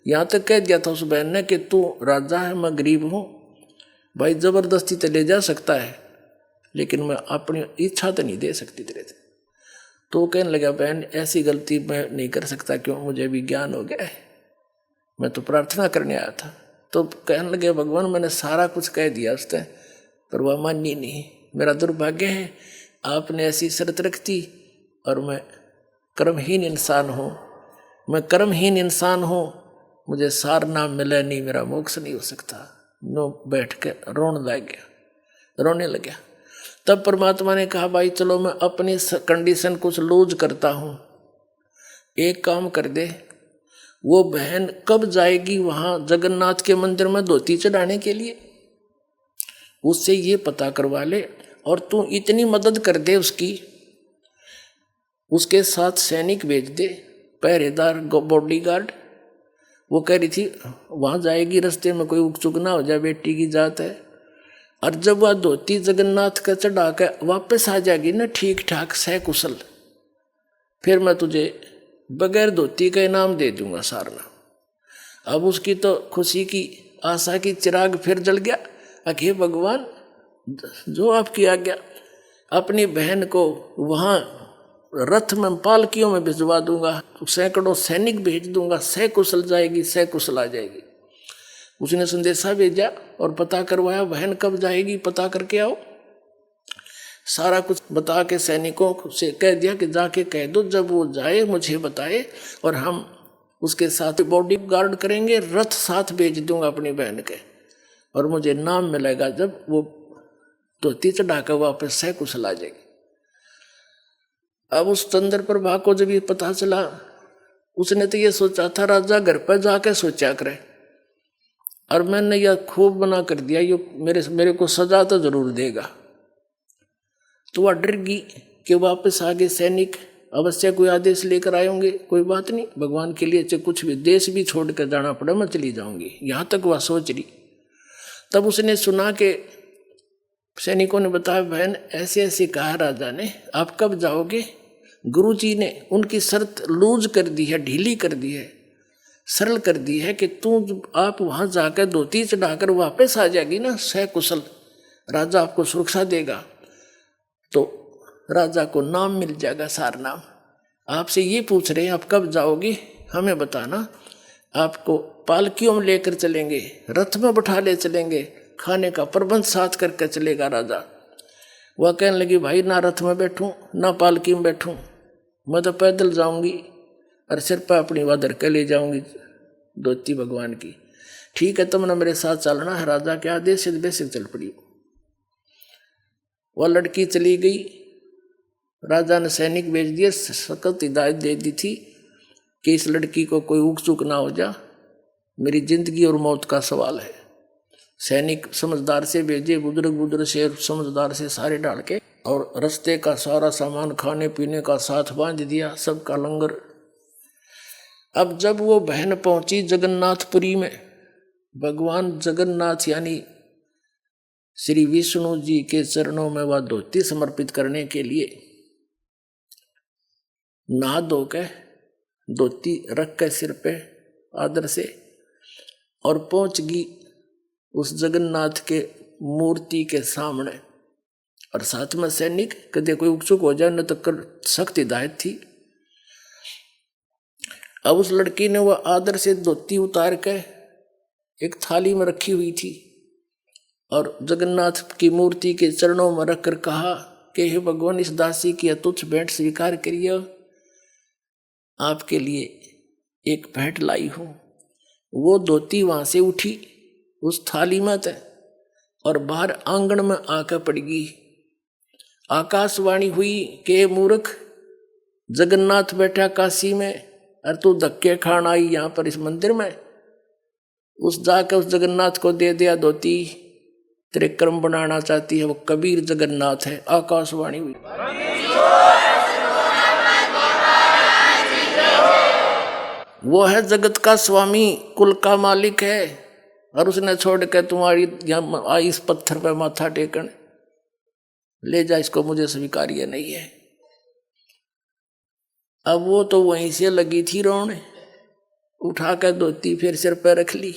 यहाँ तक कह दिया था उस बहन ने कि तू राजा है, मैं गरीब हूँ, भाई जबरदस्ती तो ले जा सकता है, लेकिन मैं अपनी इच्छा तो नहीं दे सकती तेरे से। तो कहने लगा बहन ऐसी गलती मैं नहीं कर सकता, क्यों, मुझे भी ज्ञान हो गया है, मैं तो प्रार्थना करने आया था। तो कहने लगे भगवान मैंने सारा कुछ कह दिया उसने, पर वह मानी नहीं। मेरा दुर्भाग्य है, आपने ऐसी शर्त रख दी और मैं कर्महीन इंसान हूँ, मैं कर्महीन इंसान हूँ, मुझे सार नाम मिला नहीं, मेरा मोक्ष नहीं हो सकता। नो बैठ के रोने लग गया। तब परमात्मा ने कहा भाई चलो मैं अपनी कंडीशन कुछ लूज करता हूँ, एक काम कर दे, वो बहन कब जाएगी वहाँ जगन्नाथ के मंदिर में धोती चढ़ाने के लिए, उससे ये पता करवा ले, और तू इतनी मदद कर दे उसकी, उसके साथ सैनिक भेज दे, पहरेदार बॉडीगार्ड। वो कह रही थी वहाँ जाएगी, रास्ते में कोई उकचुक ना हो जाए, बेटी की जात है, और जब वह धोती जगन्नाथ का चढ़ा कर वापस आ जाएगी ना ठीक ठाक सकुशल, फिर मैं तुझे बगैर धोती का इनाम दे दूंगा सारना। अब उसकी तो खुशी की आशा की चिराग फिर जल गया। अखे भगवान जो आपकी आज्ञा, अपनी बहन को वहाँ रथ में पालकियों में भिजवा दूंगा, सैकड़ों सैनिक भेज दूंगा, सकुशल जाएगी, सकुशल आ जाएगी। उसने संदेशा भेजा और पता करवाया बहन कब जाएगी, पता करके आओ। सारा कुछ बता के सैनिकों से कह दिया कि जाके कह दो जब वो जाए मुझे बताए, और हम उसके साथ बॉडी गार्ड करेंगे, रथ साथ भेज दूंगा अपनी बहन के, और मुझे नाम मिलेगा जब वो धोती चढ़ाकर वापस सकुशल आ जाएगी। अब उस चंद्र प्रभा को जब ये पता चला, उसने तो ये सोचा था राजा घर पर जाके सोचा करे, और मैंने यह खूब मना कर दिया, ये मेरे को सजा तो जरूर देगा। तो वह डर गई कि वापस आगे सैनिक अवश्य कोई आदेश लेकर आए होंगे, कोई बात नहीं, भगवान के लिए चाहे कुछ भी देश भी छोड़ कर जाना पड़ा मैं चली जाऊंगी, यहाँ तक वह सोच रही। तब उसने सुना कि सैनिकों ने बताया बहन ऐसे ऐसे कहा राजा ने, आप कब जाओगे? गुरुजी ने उनकी शर्त लूज कर दी है, ढीली कर दी है, सरल कर दी है कि तू आप वहाँ जाकर धोती चढ़ाकर वापस आ जाएगी ना सकुशल, राजा आपको सुरक्षा देगा, तो राजा को नाम मिल जाएगा, सार नाम। आपसे ये पूछ रहे हैं आप कब जाओगे, हमें बताना, आपको पालकियों में लेकर चलेंगे, रथ में बैठा ले चलेंगे, खाने का प्रबंध साथ करके चलेगा राजा। वह कहने लगी भाई ना रथ में बैठूं ना पालकी में बैठूं, मैं तो पैदल जाऊंगी और सिर पर अपनी वादर के ले जाऊंगी धोती भगवान की। ठीक है तुमने मेरे साथ चलना है, राजा के आदेश से बेसिक चल पड़ी। वह लड़की चली गई, राजा ने सैनिक भेज दिए, सख्त हिदायत दे दी थी कि इस लड़की को कोई उक चूक ना हो जा, मेरी जिंदगी और मौत का सवाल है। सैनिक समझदार से भेजे, बुजुर्ग से समझदार से सारे डाल के, और रास्ते का सारा सामान खाने पीने का साथ बांध दिया, सबका लंगर। अब जब वो बहन पहुंची जगन्नाथपुरी में, भगवान जगन्नाथ यानी श्री विष्णु जी के चरणों में वह धोती समर्पित करने के लिए नहा धो के धोती रख के सिर पे आदर से, और पहुंच गई उस जगन्नाथ के मूर्ति के सामने, और साथ में सैनिक कदे कोई उत्सुक हो जाए न तो कर सख्त हिदायत थी। अब उस लड़की ने वह आदर से धोती उतार के एक थाली में रखी हुई थी और जगन्नाथ की मूर्ति के चरणों में रखकर कहा कि हे भगवान, इस दासी की तुच्छ भेंट स्वीकार करिए, आपके लिए एक भेंट लाई हूं। वो धोती वहां से उठी उस थाली में थे और बाहर आंगन में आकर पड़ गई। आकाशवाणी हुई कि मूर्ख, जगन्नाथ बैठा काशी में और तू धक्के खान आई यहां पर इस मंदिर में। उस जाकर उस जगन्नाथ को दे दिया धोती, तेरे कर्म बनाना चाहती है, वो कबीर जगन्नाथ है। आकाशवाणी हुई। वो है जगत का स्वामी, कुल का मालिक है, और उसने छोड़ के तुम्हारी यहाँ आई इस पत्थर पर माथा टेकन, ले जा इसको, मुझे स्वीकार्य नहीं है। अब वो तो वहीं से लगी थी रोने, उठा कर धोती फिर सिर पर रख ली,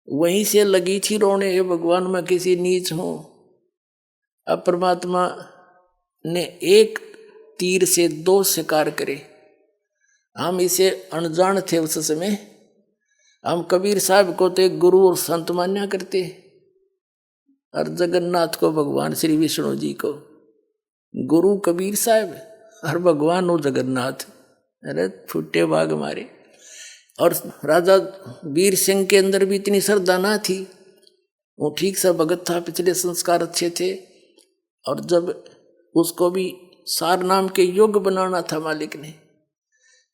वहीं से लगी थी रोने, हे भगवान मैं किसी नीच हूं। अब परमात्मा ने एक तीर से दो शिकार करे। हम इसे अनजान थे उस समय। हम कबीर साहब को तो एक गुरु और संत मान्या करते, और जगन्नाथ को भगवान श्री विष्णु जी को गुरु कबीर साहब और भगवान हो जगन्नाथ। अरे फुटे बाग मारे। और राजा वीर सिंह के अंदर भी इतनी श्रद्धा ना थी, वो ठीक सा भगत था, पिछले संस्कार अच्छे थे, और जब उसको भी सार नाम के योग बनाना था मालिक ने,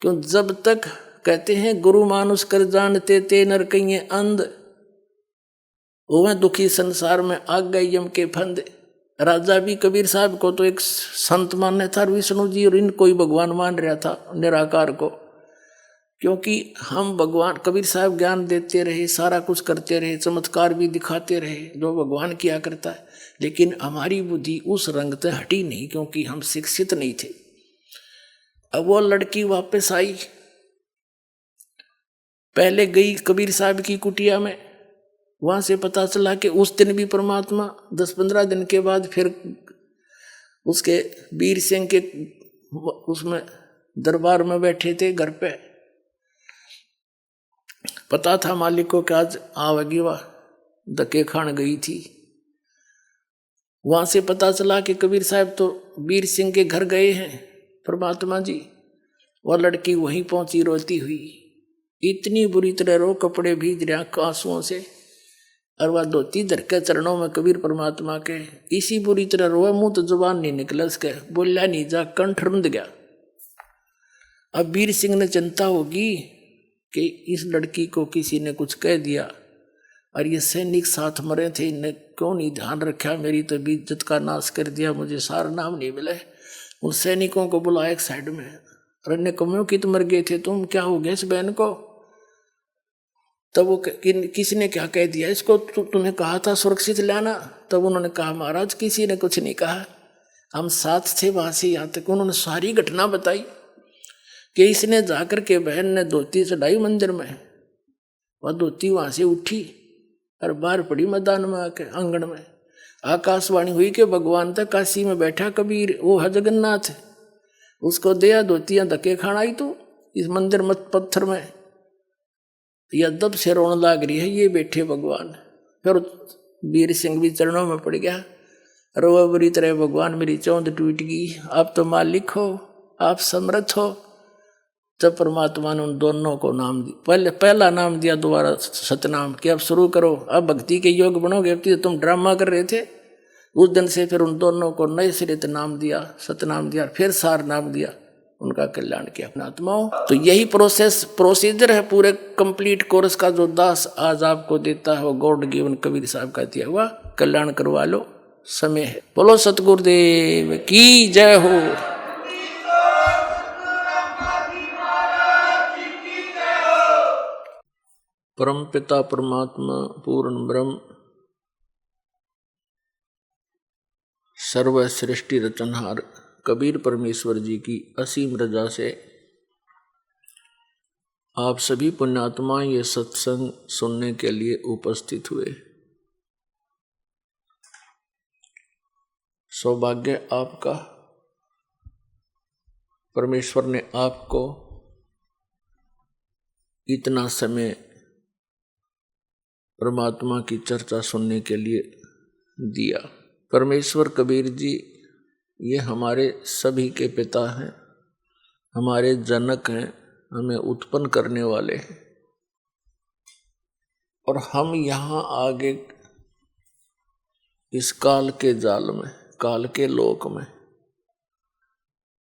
क्यों जब तक कहते हैं गुरु मानुष कर जानते ते नर कहिए अंध, वो दुखी संसार में आ गए यम के फंद। राजा भी कबीर साहब को तो एक संत मानने था, विष्णु जी और इनको ही भगवान मान रहा था, निराकार को, क्योंकि हम भगवान कबीर साहब ज्ञान देते रहे, सारा कुछ करते रहे, चमत्कार भी दिखाते रहे जो भगवान किया करता है, लेकिन हमारी बुद्धि उस रंग से हटी नहीं, क्योंकि हम शिक्षित नहीं थे। अब वो लड़की वापस आई, पहले गई कबीर साहब की कुटिया में, वहां से पता चला कि उस दिन भी परमात्मा 10-15 दिन के बाद फिर उसके वीर सिंह के उसमें दरबार में बैठे थे घर पे। पता था मालिक को कि आज आवेगी, वह धक्के खान गई थी। वहां से पता चला कि कबीर साहब तो वीर सिंह के घर गए हैं परमात्मा जी। वह लड़की वहीं पहुंची रोती हुई, इतनी बुरी तरह रो, कपड़े भीज रहे आंसुओं से, और वह धोती धर के चरणों में कबीर परमात्मा के इसी बुरी तरह रोए, मुंह तो जुबान नहीं निकला उसके, बोलिया नहीं जा, कंठ रुंध गया। अब वीर सिंह ने चिंता होगी कि इस लड़की को किसी ने कुछ कह दिया, और ये सैनिक साथ मरे थे, इन्हें क्यों नहीं ध्यान रखा, मेरी तो इज्जत का नाश कर दिया, मुझे सारा नाम नहीं मिले। उन सैनिकों को बुलाया एक साइड में, अरे कमियों की तो मर गए थे तुम, क्या हो गया इस बहन को? तब वो किसी ने क्या कह दिया इसको, तुम्हें कहा था सुरक्षित लाना। तब उन्होंने कहा महाराज किसी ने कुछ नहीं कहा, हम साथ थे वहां से यहाँ तक। उन्होंने सारी घटना बताई कि इसने जाकर के बहन ने धोती चढ़ाई मंदिर में, वह धोती वहां से उठी और बाहर पड़ी मैदान में आके आंगन में। आकाशवाणी हुई कि भगवान तक काशी में बैठा कबीर, वो है जगन्नाथ, उसको दिया धोतियां धक्के खाना आई तू इस मंदिर मत पत्थर में। या दब से रोने लाग रही है ये बैठे भगवान। फिर वीर सिंह भी चरणों में पड़ गया, रो बुरी तरह, भगवान मेरी चौंध टूट गई, आप तो मालिक हो, आप समर्थ हो। जब परमात्मा ने उन दोनों को नाम दिया, पहला नाम दिया, दोबारा सतनाम कि अब शुरू करो, अब भक्ति के योग बनोगे। अब तो तुम ड्रामा कर रहे थे। उस दिन से फिर उन दोनों को नए सिरे से नाम दिया, सतनाम दिया, फिर सार नाम दिया, उनका कल्याण किया अपना आत्माओं। तो यही प्रोसीजर है पूरे कंप्लीट कोर्स का, जो दास आज आपको देता है वो गॉड गिवन कबीर साहब का दिया हुआ, कल्याण करवा लो, समय है। बोलो सतगुरुदेव की जय हो। परम पिता परमात्मा पूर्ण ब्रह्म सर्व सृष्टि रचनहार कबीर परमेश्वर जी की असीम रजा से आप सभी पुण्यात्मा ये सत्संग सुनने के लिए उपस्थित हुए। सौभाग्य आपका, परमेश्वर ने आपको इतना समय परमात्मा की चर्चा सुनने के लिए दिया। परमेश्वर कबीर जी ये हमारे सभी के पिता हैं, हमारे जनक हैं, हमें उत्पन्न करने वाले हैं। और हम यहाँ आगे इस काल के जाल में, काल के लोक में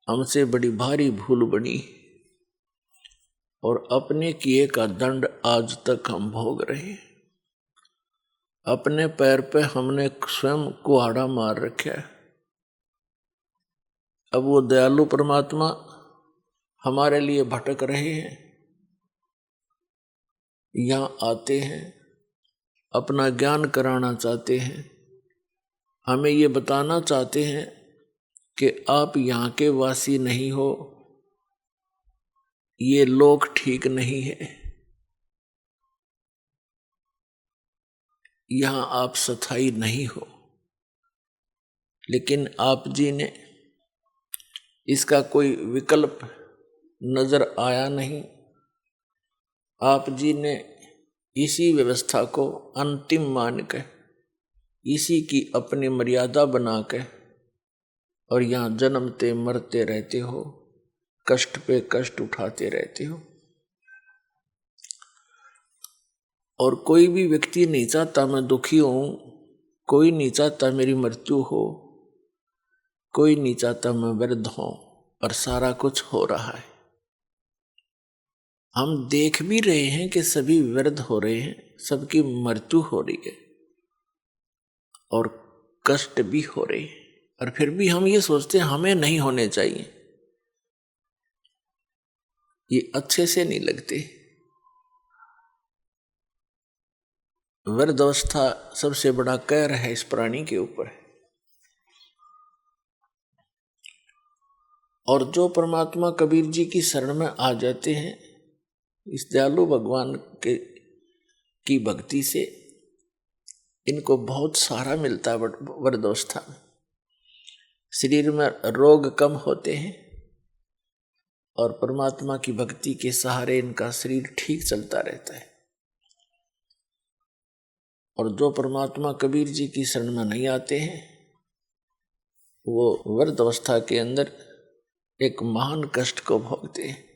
हमसे बड़ी भारी भूल बनी और अपने किए का दंड आज तक हम भोग रहे हैं। अपने पैर पे हमने स्वयं कुहाड़ा मार रखा है। अब वो दयालु परमात्मा हमारे लिए भटक रहे हैं, यहाँ आते हैं, अपना ज्ञान कराना चाहते हैं, हमें ये बताना चाहते हैं कि आप यहाँ के वासी नहीं हो, ये लोक ठीक नहीं है, यहाँ आप स्थायी नहीं हो। लेकिन आप जी ने इसका कोई विकल्प नजर आया नहीं। आप जी ने इसी व्यवस्था को अंतिम मान कर, इसी की अपनी मर्यादा बना के और यहाँ जन्मते मरते रहते हो, कष्ट पे कष्ट उठाते रहते हो। और कोई भी व्यक्ति नहीं चाहता मैं दुखी हूं, कोई नहीं चाहता मेरी मृत्यु हो, कोई नहीं चाहता मैं वृद्ध हूं, और सारा कुछ हो रहा है। हम देख भी रहे हैं कि सभी वृद्ध हो रहे हैं, सबकी मृत्यु हो रही है और कष्ट भी हो रहे हैं, और फिर भी हम ये सोचते हैं हमें नहीं होने चाहिए। ये अच्छे से नहीं लगते। वृद्धावस्था सबसे बड़ा कहर है इस प्राणी के ऊपर। और जो परमात्मा कबीर जी की शरण में आ जाते हैं, इस दयालु भगवान के की भक्ति से इनको बहुत सारा मिलता है। वृद्धावस्था में शरीर में रोग कम होते हैं और परमात्मा की भक्ति के सहारे इनका शरीर ठीक चलता रहता है। और जो परमात्मा कबीर जी की शरण में नहीं आते हैं, वो वृद्धावस्था के अंदर एक महान कष्ट को भोगते हैं।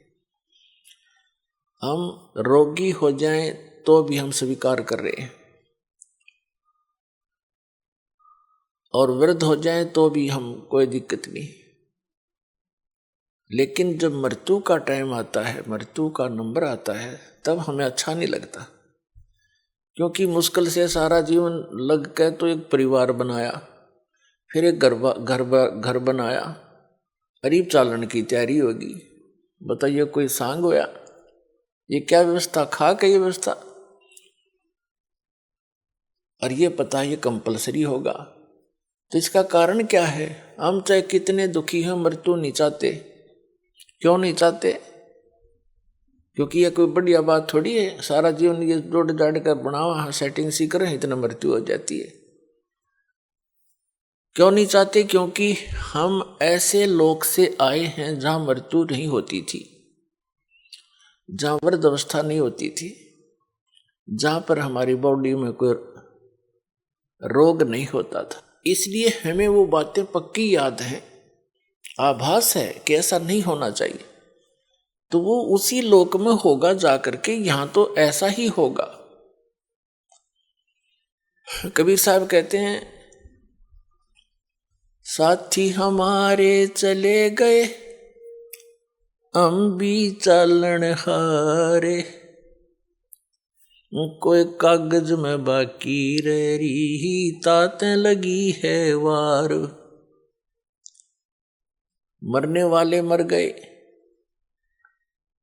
हम रोगी हो जाएं तो भी हम स्वीकार कर रहे हैं, और वृद्ध हो जाएं तो भी हम कोई दिक्कत नहीं। लेकिन जब मृत्यु का टाइम आता है, मृत्यु का नंबर आता है, तब हमें अच्छा नहीं लगता। क्योंकि मुश्किल से सारा जीवन लग के तो एक परिवार बनाया, फिर एक घर बनाया, करीब चालन की तैयारी होगी। बताइए कोई सांग होया? ये क्या व्यवस्था, खा के ये व्यवस्था। और ये पता ये कंपलसरी होगा। तो इसका कारण क्या है? हम चाहे कितने दुखी हैं, मृत्यु नहीं चाहते। क्यों नहीं चाहते? क्योंकि ये कोई बढ़िया बात थोड़ी है। सारा जीवन ये जोड़ जाड़ कर बनावा, सेटिंग सी करें, इतना मृत्यु हो जाती है। क्यों नहीं चाहते? क्योंकि हम ऐसे लोक से आए हैं जहां मृत्यु नहीं होती थी, जहां वृद्धावस्था नहीं होती थी, जहां पर हमारी बॉडी में कोई रोग नहीं होता था। इसलिए हमें वो बातें पक्की याद हैं, आभास है कि ऐसा नहीं होना चाहिए। तो वो उसी लोक में होगा जाकर के, यहां तो ऐसा ही होगा। कबीर साहब कहते हैं, साथी हमारे चले गए, हम भी चालन हारे, कोई कागज में बाकी रह रही, तातें लगी है वार। मरने वाले मर गए,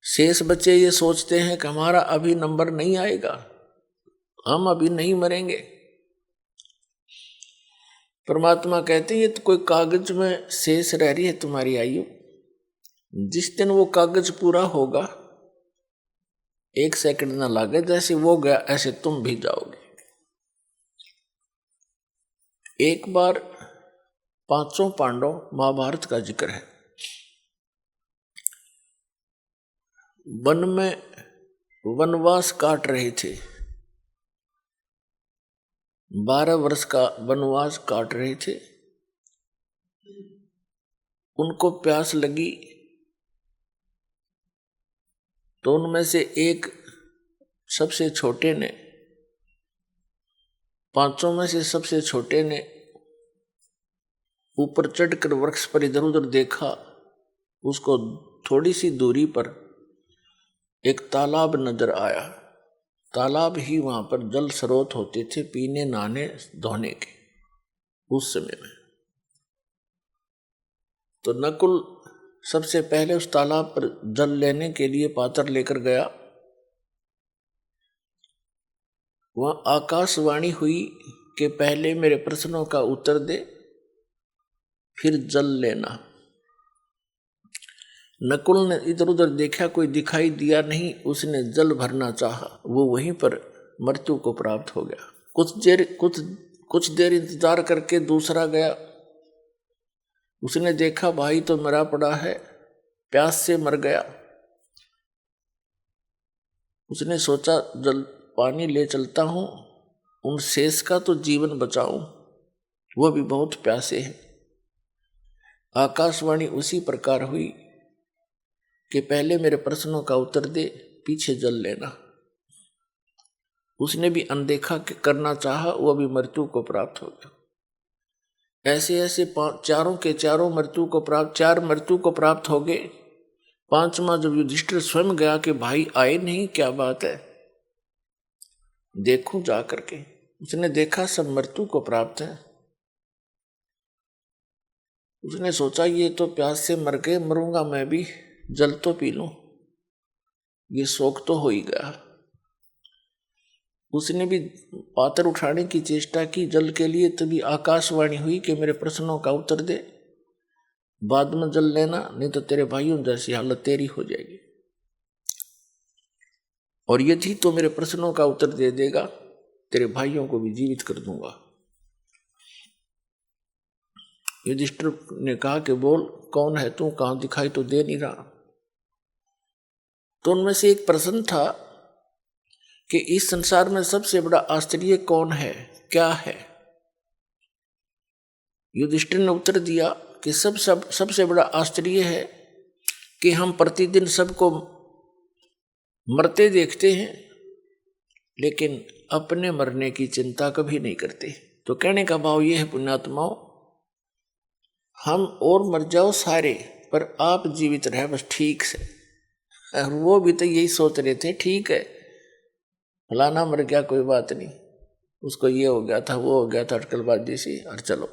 शेष बच्चे ये सोचते हैं कि हमारा अभी नंबर नहीं आएगा, हम अभी नहीं मरेंगे। परमात्मा कहते हैं ये तो कोई कागज में शेष रह रही है तुम्हारी आयु। जिस दिन वो कागज पूरा होगा, 1 सेकंड ना लागे, जैसे वो गया ऐसे तुम भी जाओगे। एक बार पांचों पांडव महाभारत का जिक्र है। वन में वनवास काट रहे थे, 12 वर्ष का वनवास काट रहे थे। उनको प्यास लगी तो उनमें से एक सबसे छोटे ने, पांचों में से सबसे छोटे ने ऊपर चढ़कर वृक्ष पर इधर उधर देखा। उसको थोड़ी सी दूरी पर एक तालाब नजर आया। तालाब ही वहां पर जल स्रोत होते थे पीने, नहाने, धोने के उस समय में। तो नकुल सबसे पहले उस तालाब पर जल लेने के लिए पात्र लेकर गया। वहां आकाशवाणी हुई कि पहले मेरे प्रश्नों का उत्तर दे, फिर जल लेना। नकुल ने इधर उधर देखा, कोई दिखाई दिया नहीं। उसने जल भरना चाहा, वो वहीं पर मृत्यु को प्राप्त हो गया। कुछ देर इंतजार करके दूसरा गया। उसने देखा भाई तो मरा पड़ा है, प्यास से मर गया। उसने सोचा जल पानी ले चलता हूं, उन शेष का तो जीवन बचाऊं, वह भी बहुत प्यासे हैं। आकाशवाणी उसी प्रकार हुई कि पहले मेरे प्रश्नों का उत्तर दे, पीछे जल लेना। उसने भी अनदेखा करना चाहा, वह भी मृत्यु को प्राप्त हो गया। ऐसे ऐसे चारों के चारों चार मृत्यु को प्राप्त हो गए। पांचवा जब युधिष्ठिर स्वयं गया कि भाई आए नहीं, क्या बात है, देखूं जा करके। उसने देखा सब मृत्यु को प्राप्त है। उसने सोचा ये तो प्यास से मर गए, मरूंगा मैं भी, जल तो पी लूं, ये शौक तो हो ही गया। उसने भी पात्र उठाने की चेष्टा की जल के लिए। तभी आकाशवाणी हुई कि मेरे प्रश्नों का उत्तर दे, बाद में जल लेना, नहीं तो तेरे भाइयों जैसी हालत तेरी हो जाएगी। और यदि तो मेरे प्रश्नों का उत्तर दे देगा, तेरे भाइयों को भी जीवित कर दूंगा। युधिष्ठिर ने कहा कि बोल कौन है तू, कहां दिखाई तो दे नहीं रहा। तो उनमें से एक प्रश्न था कि इस संसार में सबसे बड़ा आश्चर्य कौन है, क्या है। युधिष्ठिर ने उत्तर दिया कि सबसे बड़ा आश्चर्य है कि हम प्रतिदिन सबको मरते देखते हैं, लेकिन अपने मरने की चिंता कभी नहीं करते। तो कहने का भाव यह है पुण्यात्माओं, हम और मर जाओ सारे, पर आप जीवित रहे बस ठीक से। और वो भी तो यही सोच रहे थे, ठीक है फलाना मर गया कोई बात नहीं, उसको ये हो गया था, वो हो गया था, अटकलबाजी सी, और चलो।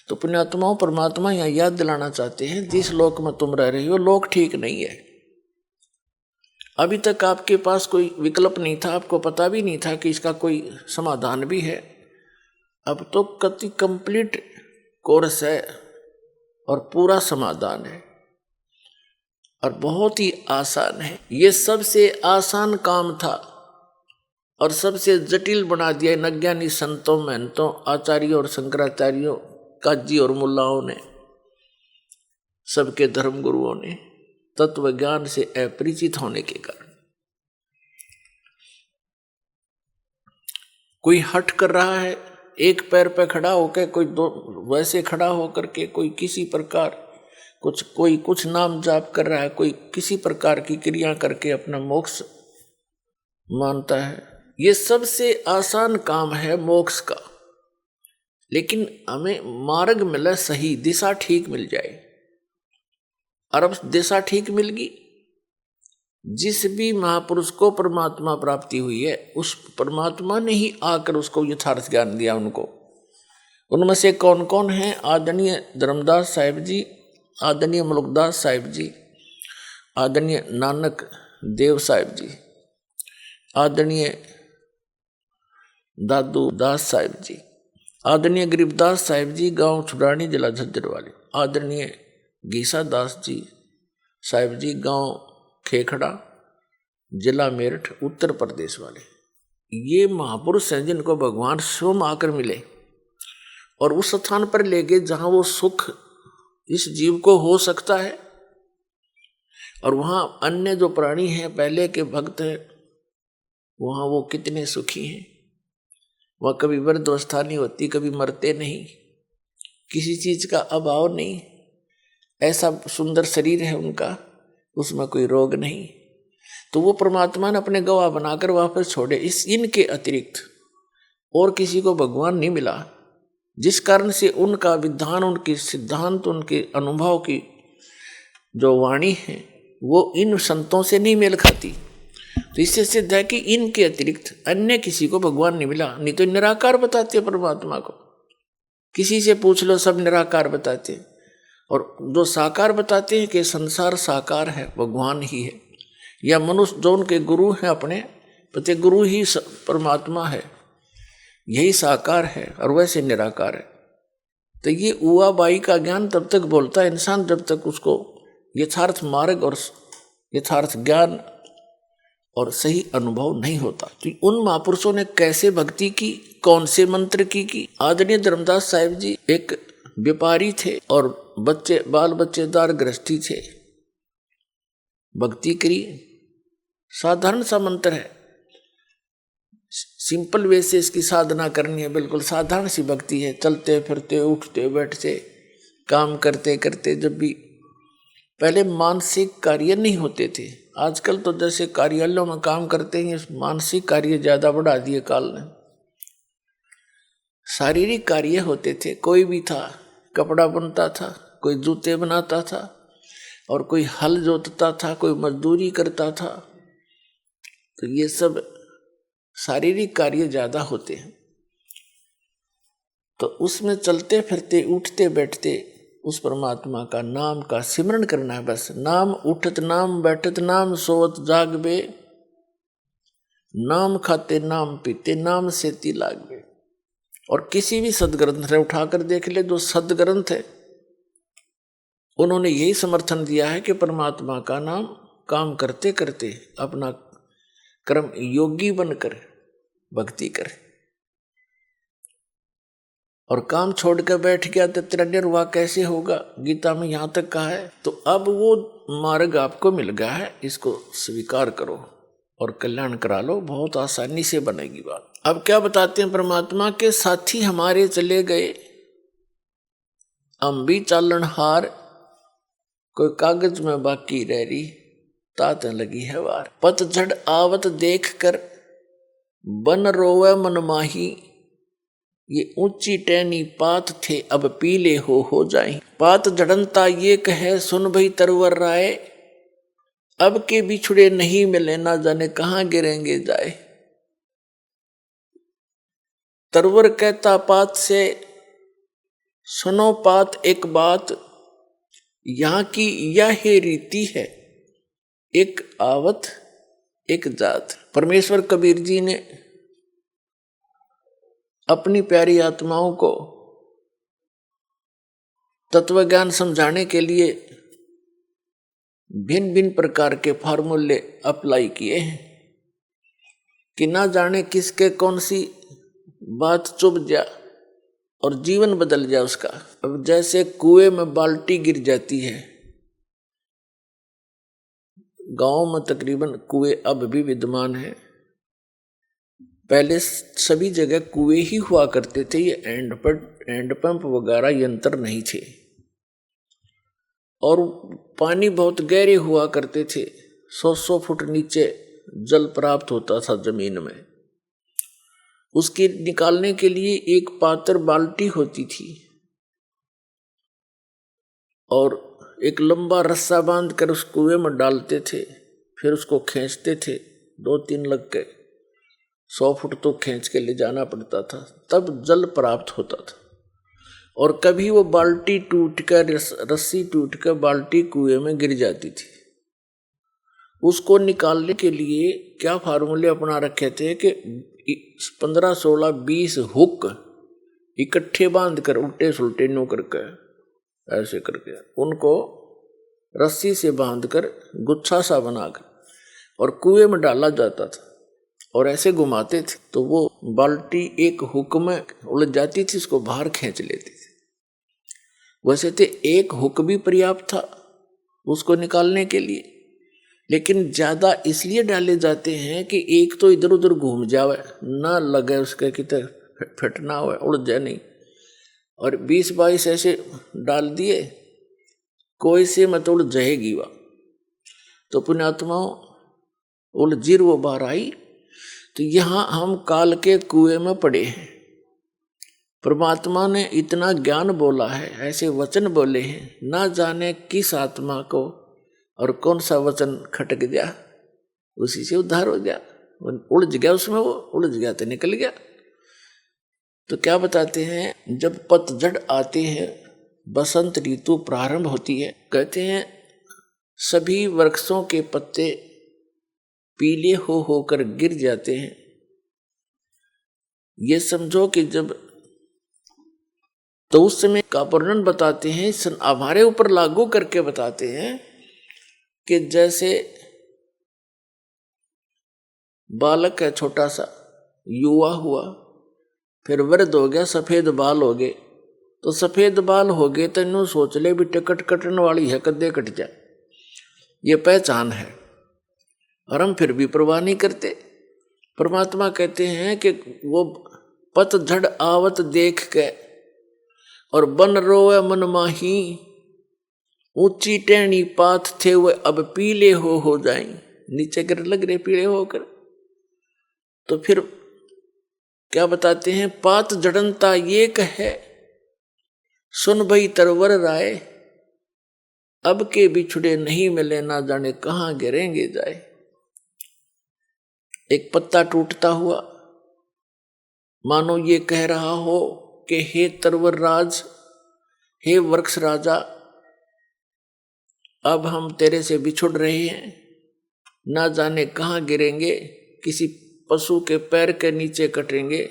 तो पुण्यात्माओं, परमात्मा यहाँ याद दिलाना चाहते हैं, जिस लोक में तुम रह रहे हो लोक ठीक नहीं है। अभी तक आपके पास कोई विकल्प नहीं था, आपको पता भी नहीं था कि इसका कोई समाधान भी है। अब तो कति कंप्लीट कोर्स है और पूरा समाधान है, और बहुत ही आसान है। ये सबसे आसान काम था और सबसे जटिल बना दिया इन अज्ञानी संतों, महंतों, आचार्यों और शंकराचार्यों, काजी और मुल्लाओं ने, सबके धर्म गुरुओं ने, तत्व ज्ञान से अपरिचित होने के कारण। कोई हट कर रहा है एक पैर पे खड़ा होकर, कोई दो वैसे खड़ा होकर के, कोई किसी प्रकार कोई कुछ नाम जाप कर रहा है, कोई किसी प्रकार की क्रिया करके अपना मोक्ष मानता है। ये सबसे आसान काम है मोक्ष का, लेकिन हमें मार्ग मिले, सही दिशा ठीक मिल जाए। और अब दिशा ठीक मिल गई। जिस भी महापुरुष को परमात्मा प्राप्ति हुई है, उस परमात्मा ने ही आकर उसको यथार्थ ज्ञान दिया उनको। उनमें से कौन कौन हैं? आदरणीय धर्मदास साहिब जी, आदरणीय मुलुकदास साहिब जी, आदरणीय नानक देव साहिब जी, आदरणीय दादू दास साहिब जी, आदरणीय गरीबदास साहिब जी, गांव छुड़ानी, जिला झज्जर वाले, आदरणीय गीसा दास जी साहिब जी, गांव खेखड़ा, जिला मेरठ, उत्तर प्रदेश वाले। ये महापुरुष हैं जिनको भगवान स्वयं आकर मिले और उस स्थान पर ले गए जहां वो सुख इस जीव को हो सकता है। और वहां अन्य जो प्राणी हैं, पहले के भक्त हैं, वहां वो कितने सुखी हैं। वह कभी वृद्धावस्था नहीं होती, कभी मरते नहीं, किसी चीज का अभाव नहीं, ऐसा सुंदर शरीर है उनका, उसमें कोई रोग नहीं। तो वो परमात्मा ने अपने गवाह बनाकर वापस छोड़े। इनके अतिरिक्त और किसी को भगवान नहीं मिला, जिस कारण से उनका विधान, उनकी सिद्धांत, उनके अनुभव की जो वाणी है वो इन संतों से नहीं मेल खाती। तो इससे सिद्ध है कि इनके अतिरिक्त अन्य किसी को भगवान नहीं मिला। नहीं तो निराकार बताते हैं परमात्मा को, किसी से पूछ लो सब निराकार बताते हैं। और जो साकार बताते हैं कि संसार साकार है, भगवान ही है, या मनुष्य जो उनके गुरु हैं अपने पति गुरु ही परमात्मा है, यही साकार है और वैसे निराकार है। तो ये उआ बाई का ज्ञान तब तक बोलता है इंसान जब तक उसको यथार्थ मार्ग और यथार्थ ज्ञान और सही अनुभव नहीं होता। तो उन महापुरुषों ने कैसे भक्ति की, कौन से मंत्र की। आदरणीय धर्मदास साहिब जी एक व्यापारी थे और बाल बच्चेदार गृहस्थी थे। भक्ति करी, साधारण सा मंत्र है, सिंपल वे से इसकी साधना करनी है, बिल्कुल साधारण सी भक्ति है। चलते फिरते, उठते बैठते, काम करते करते, जब भी पहले मानसिक कार्य नहीं होते थे, आजकल तो जैसे कार्यालयों में काम करते हैं, मानसिक कार्य ज्यादा बढ़ा दिए काल ने। शारीरिक कार्य होते थे, कोई भी था, कपड़ा बुनता था, कोई जूते बनाता था, और कोई हल जोतता था, कोई मजदूरी करता था। तो ये सब शारीरिक कार्य ज्यादा होते हैं। तो उसमें चलते फिरते, उठते बैठते उस परमात्मा का नाम का सिमरण करना है बस। नाम उठत नाम बैठत नाम सोवत जागबे, नाम खाते नाम पीते नाम सेती लागबे। और किसी भी सदग्रंथ से उठाकर देख ले, जो सदग्रंथ है उन्होंने यही समर्थन दिया है कि परमात्मा का नाम काम करते करते अपना कर्म योगी बनकर भक्ति करे। और काम छोड़ कर बैठ गया तो तेरा निर्वाह कैसे होगा, गीता में यहां तक कहा है। तो अब वो मार्ग आपको मिल गया है, इसको स्वीकार करो और कल्याण करा लो, बहुत आसानी से बनेगी बात। अब क्या बताते हैं, परमात्मा के साथी हमारे चले गए, हम भी चालन हार, कोई कागज में बाकी रह रही, तात लगी है वार। पतझड़ आवत देख कर बन रोवे मन माही, ये ऊंची टहनी पात थे अब पीले हो जाए। पात झड़नता ये कहे सुन भई तरवर राय, अब के बिछुड़े नहीं मिले ना जाने कहां गिरेंगे जाए। तरवर कहता पात से सुनो पात एक बात, यहां की यह रीति है एक आवत एक जात। परमेश्वर कबीर जी ने अपनी प्यारी आत्माओं को तत्व ज्ञान समझाने के लिए भिन्न भिन्न प्रकार के फार्मूले अप्लाई किए हैं कि ना जाने किसके कौन सी बात चुभ जा और जीवन बदल जाए उसका। अब जैसे कुएं में बाल्टी गिर जाती है, गांव में तकरीबन कुएं अब भी विद्यमान है, पहले सभी जगह कुएं ही हुआ करते थे, ये हैंड पंप वगैरह यंत्र नहीं थे। और पानी बहुत गहरे हुआ करते थे, 100 फुट नीचे जल प्राप्त होता था जमीन में। उसके निकालने के लिए एक पात्र बाल्टी होती थी और एक लंबा रस्सा बांध कर उस कुएं में डालते थे, फिर उसको खींचते थे, 2-3 लग के 100 फुट तो खींच के ले जाना पड़ता था, तब जल प्राप्त होता था। और कभी वो बाल्टी टूट कर, रस्सी टूट कर बाल्टी कुएं में गिर जाती थी। उसको निकालने के लिए क्या फार्मूले अपना रखे थे कि 15, 16, 20 हुक इकट्ठे बांध कर उल्टे सुलटे नो करके ऐसे करके उनको रस्सी से बांधकर गुच्छा सा बनाकर और कुएं में डाला जाता था। और ऐसे घुमाते थे तो वो बाल्टी एक हुक में उलझ जाती थी, उसको बाहर खींच लेते थे। वैसे तो एक हुक भी पर्याप्त था उसको निकालने के लिए, लेकिन ज्यादा इसलिए डाले जाते हैं कि एक तो इधर उधर घूम जावे, ना लगे उसके कितने फटना हो, उड़ जाए नहीं। और 20-22 ऐसे डाल दिए, कोई से मत उड़ जाएगी वह। तो पुण्यात्माओं उलझीर वो बाहर आई। तो यहाँ हम काल के कुएं में पड़े हैं। परमात्मा ने इतना ज्ञान बोला है, ऐसे वचन बोले हैं, ना जाने किस आत्मा को और कौन सा वचन खटक गया, उसी से उद्धार हो गया। उलझ गया उसमें, वो उलझ गया तो निकल गया। तो क्या बताते हैं, जब पतझड़ आते हैं, बसंत ऋतु प्रारंभ होती है, कहते हैं सभी वृक्षों के पत्ते पीले हो होकर गिर जाते हैं। ये समझो कि जब, तो उस समय का वर्णन बताते हैं, हमारे ऊपर लागू करके बताते हैं कि जैसे बालक है छोटा सा, युवा हुआ, फिर वृद्ध हो गया, सफेद बाल हो गए। तो सफेद बाल हो गए तो यूं सोच ले भी टिकट कटने वाली है, कद्दे कट जाए, ये पहचान है, और हम फिर भी परवाह नहीं करते। परमात्मा कहते हैं कि वो पतझड़ आवत देख के और बन रोए मन माही, ऊंची टेढ़ी पात थे वे अब पीले हो जाएं, नीचे गिर लग रहे पीले होकर। तो फिर क्या बताते हैं, पात जड़नता ये कहे, सुन भई तरवर राय, अब के बिछुड़े नहीं मिले, ना जाने कहां गिरेंगे जाए। एक पत्ता टूटता हुआ मानो ये कह रहा हो कि हे तरवर राज, हे वृक्ष राजा, अब हम तेरे से बिछुड़ रहे हैं, ना जाने कहां गिरेंगे, किसी पशु के पैर के नीचे कटेंगे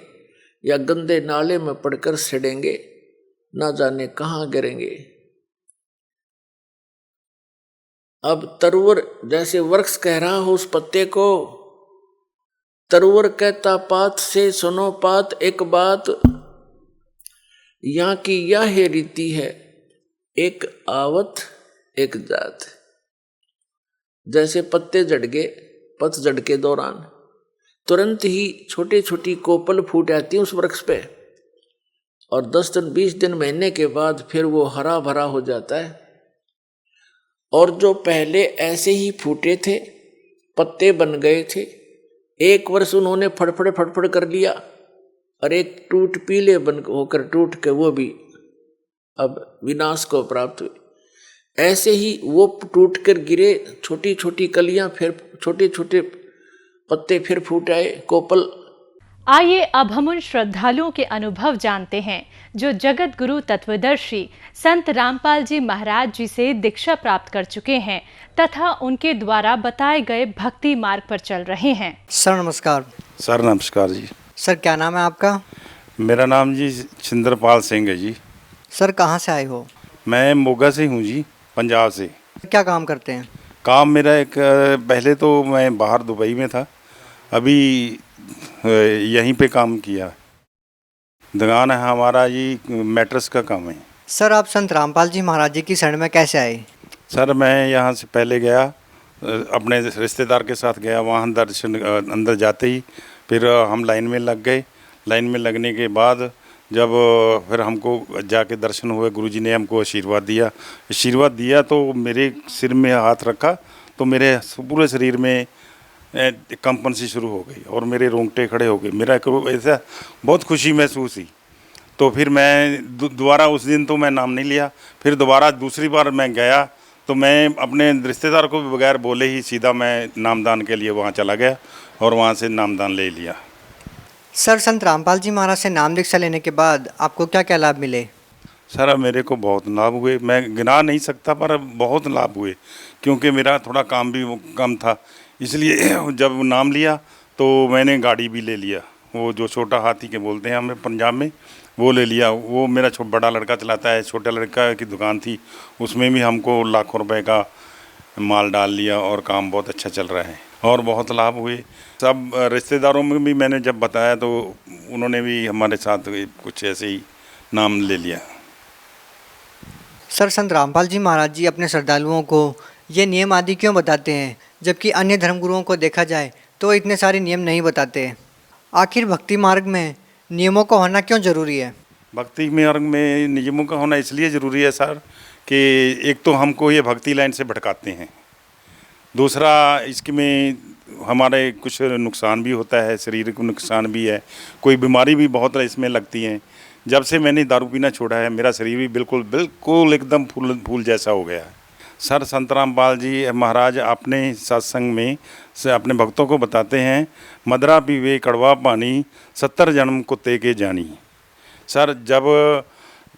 या गंदे नाले में पड़कर सड़ेंगे, ना जाने कहां गिरेंगे। अब तरवर जैसे वृक्ष कह रहा हो उस पत्ते को, तरवर कहता पात से सुनो पात एक बात, यहाँ की यह रीति है, एक आवत एक जात। जैसे पत्ते झड़ गए पतझड़ के दौरान, तुरंत ही छोटी छोटी कोपल फूट आती है उस वृक्ष पे, और 10 दिन 20 दिन महीने के बाद फिर वो हरा भरा हो जाता है। और जो पहले ऐसे ही फूटे थे, पत्ते बन गए थे, एक वर्ष उन्होंने फड़फड़ कर लिया, और एक टूट पीले बन होकर टूट के वो भी अब विनाश को प्राप्त हुए। ऐसे ही वो टूट कर गिरे, छोटी छोटी कलियां, फिर छोटे छोटे पत्ते फिर फूट आए, कोपल। आइए अब हम उन श्रद्धालुओं के अनुभव जानते हैं जो जगत गुरु तत्वदर्शी संत रामपाल जी महाराज जी से दीक्षा प्राप्त कर चुके हैं तथा उनके द्वारा बताए गए भक्ति मार्ग पर चल रहे हैं। सर नमस्कार। सर नमस्कार जी। सर क्या नाम है आपका? मेरा नाम जी छिंदरपाल सिंह है जी। सर कहाँ से आए हो? मैं मोगा से हूँ जी, पंजाब से। क्या काम करते हैं? काम मेरा एक, पहले तो मैं बाहर दुबई में था, अभी यहीं पे काम किया। दुकान है हमारा जी, मैट्रेस का काम है। सर आप संत रामपाल जी महाराज जी की शरण में कैसे आए? सर मैं यहाँ से पहले गया, अपने रिश्तेदार के साथ गया, वहाँ दर्शन, अंदर जाते ही फिर हम लाइन में लग गए। लाइन में लगने के बाद जब फिर हमको जाके दर्शन हुए, गुरुजी ने हमको आशीर्वाद दिया तो मेरे सिर में हाथ रखा तो मेरे पूरे शरीर में कंपन सी शुरू हो गई और मेरे रोंगटे खड़े हो गए। मेरा ऐसा बहुत खुशी महसूस हुई। तो फिर मैं दोबारा उस दिन तो मैं नाम नहीं लिया, फिर दोबारा दूसरी बार मैं गया तो मैं अपने रिश्तेदार को भी बगैर बोले ही सीधा मैं नामदान के लिए वहाँ चला गया और वहाँ से नामदान ले लिया। सर संत रामपाल जी महाराज से नाम दीक्षा लेने के बाद आपको क्या क्या लाभ मिले? सर मेरे को बहुत लाभ हुए, मैं गिना नहीं सकता पर बहुत लाभ हुए, क्योंकि मेरा थोड़ा काम भी कम था, इसलिए जब नाम लिया तो मैंने गाड़ी भी ले लिया, वो जो छोटा हाथी के बोलते हैं हमें पंजाब में, वो ले लिया। वो मेरा बड़ा लड़का चलाता है, छोटा लड़का की दुकान थी, उसमें भी हमको लाखों रुपए का माल डाल लिया और काम बहुत अच्छा चल रहा है और बहुत लाभ हुए। सब रिश्तेदारों में भी मैंने जब बताया तो उन्होंने भी हमारे साथ कुछ ऐसे ही नाम ले लिया। सर, संत रामपाल जी महाराज जी अपने श्रद्धालुओं को ये नियम आदि क्यों बताते हैं, जबकि अन्य धर्मगुरुओं को देखा जाए तो इतने सारे नियम नहीं बताते? आखिर भक्ति मार्ग में नियमों का होना क्यों जरूरी है? भक्ति मार्ग में नियमों का होना इसलिए ज़रूरी है सर कि एक तो हमको ये भक्ति लाइन से भटकाते हैं, दूसरा इसमें हमारे कुछ नुकसान भी होता है, शरीर को नुकसान भी है, कोई बीमारी भी बहुत इसमें लगती है। जब से मैंने दारू पीना छोड़ा है मेरा शरीर भी बिल्कुल एकदम फूल जैसा हो गया है। सर संत रामपाल जी महाराज अपने सत्संग में से अपने भक्तों को बताते हैं, मदरा पीवे कड़वा पानी 70 जन्म कुत्ते के जानी। सर जब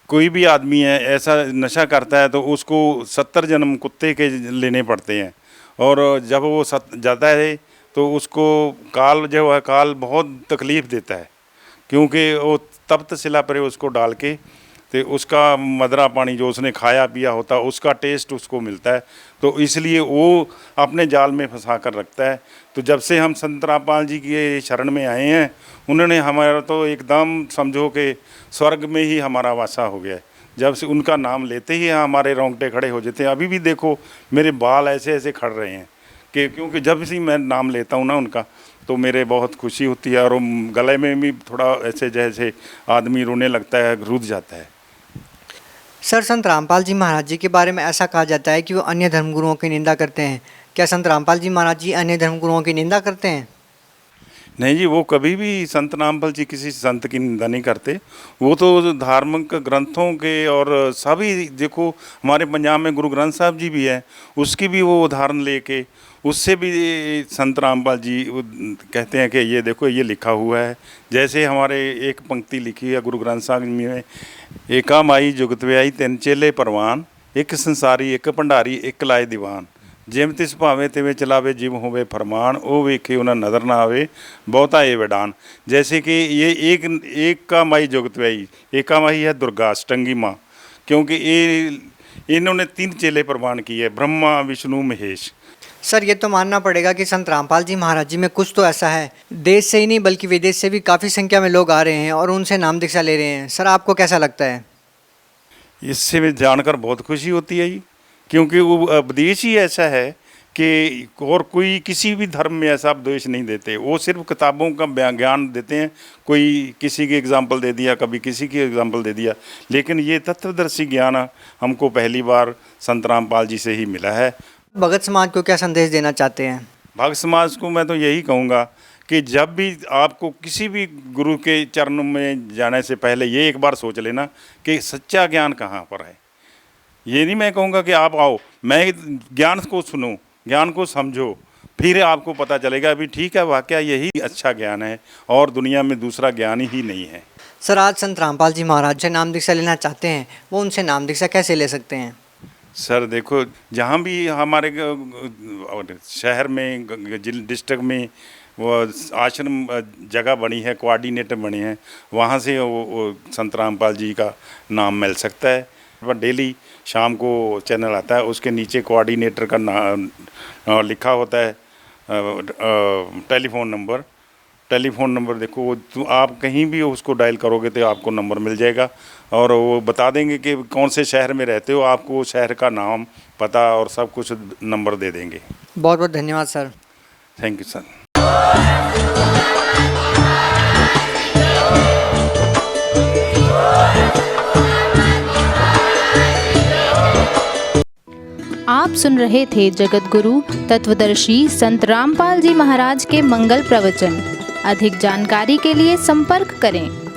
कोई भी आदमी है ऐसा नशा करता है तो उसको 70 जन्म कुत्ते के लेने पड़ते हैं, और जब वो जाता है तो उसको काल जो है काल बहुत तकलीफ़ देता है, क्योंकि वो तप्त शिला पर उसको डाल के तो उसका मदरा पानी जो उसने खाया पिया होता है उसका टेस्ट उसको मिलता है, तो इसलिए वो अपने जाल में फंसा कर रखता है। तो जब से हम संत रामपाल जी के शरण में आए हैं उन्होंने हमारा तो एकदम समझो कि स्वर्ग में ही हमारा वासा हो गया है। जब से उनका नाम लेते ही हमारे रोंगटे खड़े हो जाते हैं। अभी भी देखो मेरे बाल ऐसे ऐसे खड़ रहे हैं कि क्योंकि जब से मैं नाम लेता हूँ ना उनका तो मेरे बहुत खुशी होती है, और गले में भी थोड़ा ऐसे जैसे आदमी रोने लगता है, रुद जाता है। सर, संत रामपाल जी महाराज जी के बारे में ऐसा कहा जाता है कि वो अन्य धर्मगुरुओं की निंदा करते हैं। क्या संत रामपाल जी महाराज जी अन्य धर्मगुरुओं की निंदा करते हैं? नहीं जी, वो कभी भी संत रामपाल जी किसी संत की निंदा नहीं करते। वो तो धार्मिक ग्रंथों के और सभी देखो हमारे पंजाब में गुरु ग्रंथ साहब जी भी है, उसकी भी वो उदाहरण लेके उससे भी संत रामपाल जी कहते हैं कि ये देखो ये लिखा हुआ है। जैसे हमारे एक पंक्ति लिखी है गुरु ग्रंथ साहब में, एका माई जुगत व्याई 3 चेले परवान, एक संसारी एक भंडारी एक लाए दीवान, जिम तिस भावे तिवें चलावे जिम होवे फरमान, ओ वेखे उन्हें नज़र ना आवे बहुता ये वैडान। जैसे कि ये एक का माई जुगत व्याई, एका माई है दुर्गा अष्टंगी माँ, क्योंकि ये इन्होंने 3 चेले प्रवान किए, ब्रह्मा विष्णु महेश। सर, ये तो मानना पड़ेगा कि संत रामपाल जी महाराज जी में कुछ तो ऐसा है, देश से ही नहीं बल्कि विदेश से भी काफ़ी संख्या में लोग आ रहे हैं और उनसे नाम दीक्षा ले रहे हैं। सर, आपको कैसा लगता है? इससे जानकर बहुत खुशी होती है जी, क्योंकि वो उपदेश ही ऐसा है कि और कोई किसी भी धर्म में ऐसा उपदेश नहीं देते। वो सिर्फ किताबों का ज्ञान देते हैं, कोई किसी की एग्जाम्पल दे दिया, कभी किसी की एग्जाम्पल दे दिया, लेकिन ये तत्वदर्शी ज्ञान हमको पहली बार संत रामपाल जी से ही मिला है। भगत समाज को क्या संदेश देना चाहते हैं? भक्त समाज को मैं तो यही कहूँगा कि जब भी आपको किसी भी गुरु के चरणों में जाने से पहले ये एक बार सोच लेना कि सच्चा ज्ञान कहाँ पर है। ये नहीं मैं कहूँगा कि आप आओ, मैं ज्ञान को सुनो, ज्ञान को समझो, फिर आपको पता चलेगा अभी ठीक है वाकया यही अच्छा ज्ञान है और दुनिया में दूसरा ज्ञान ही नहीं है। सर, आज संत रामपाल जी महाराज से नाम दीक्षा लेना चाहते हैं, वो उनसे नाम दीक्षा कैसे ले सकते हैं? सर देखो, जहाँ भी हमारे शहर में डिस्ट्रिक्ट में वो आश्रम जगह बनी है, कोऑर्डिनेटर बने हैं, वहाँ से वो संत रामपाल जी का नाम मिल सकता है। पर डेली शाम को चैनल आता है, उसके नीचे कोऑर्डिनेटर का नाम लिखा होता है, टेलीफोन नंबर देखो, तो आप कहीं भी उसको डायल करोगे तो आपको नंबर मिल जाएगा और वो बता देंगे कि कौन से शहर में रहते हो, आपको शहर का नाम पता और सब कुछ नंबर दे देंगे। बहुत बहुत धन्यवाद सर। Thank you sir. आप सुन रहे थे जगत गुरु तत्वदर्शी संत रामपाल जी महाराज के मंगल प्रवचन। अधिक जानकारी के लिए संपर्क करें।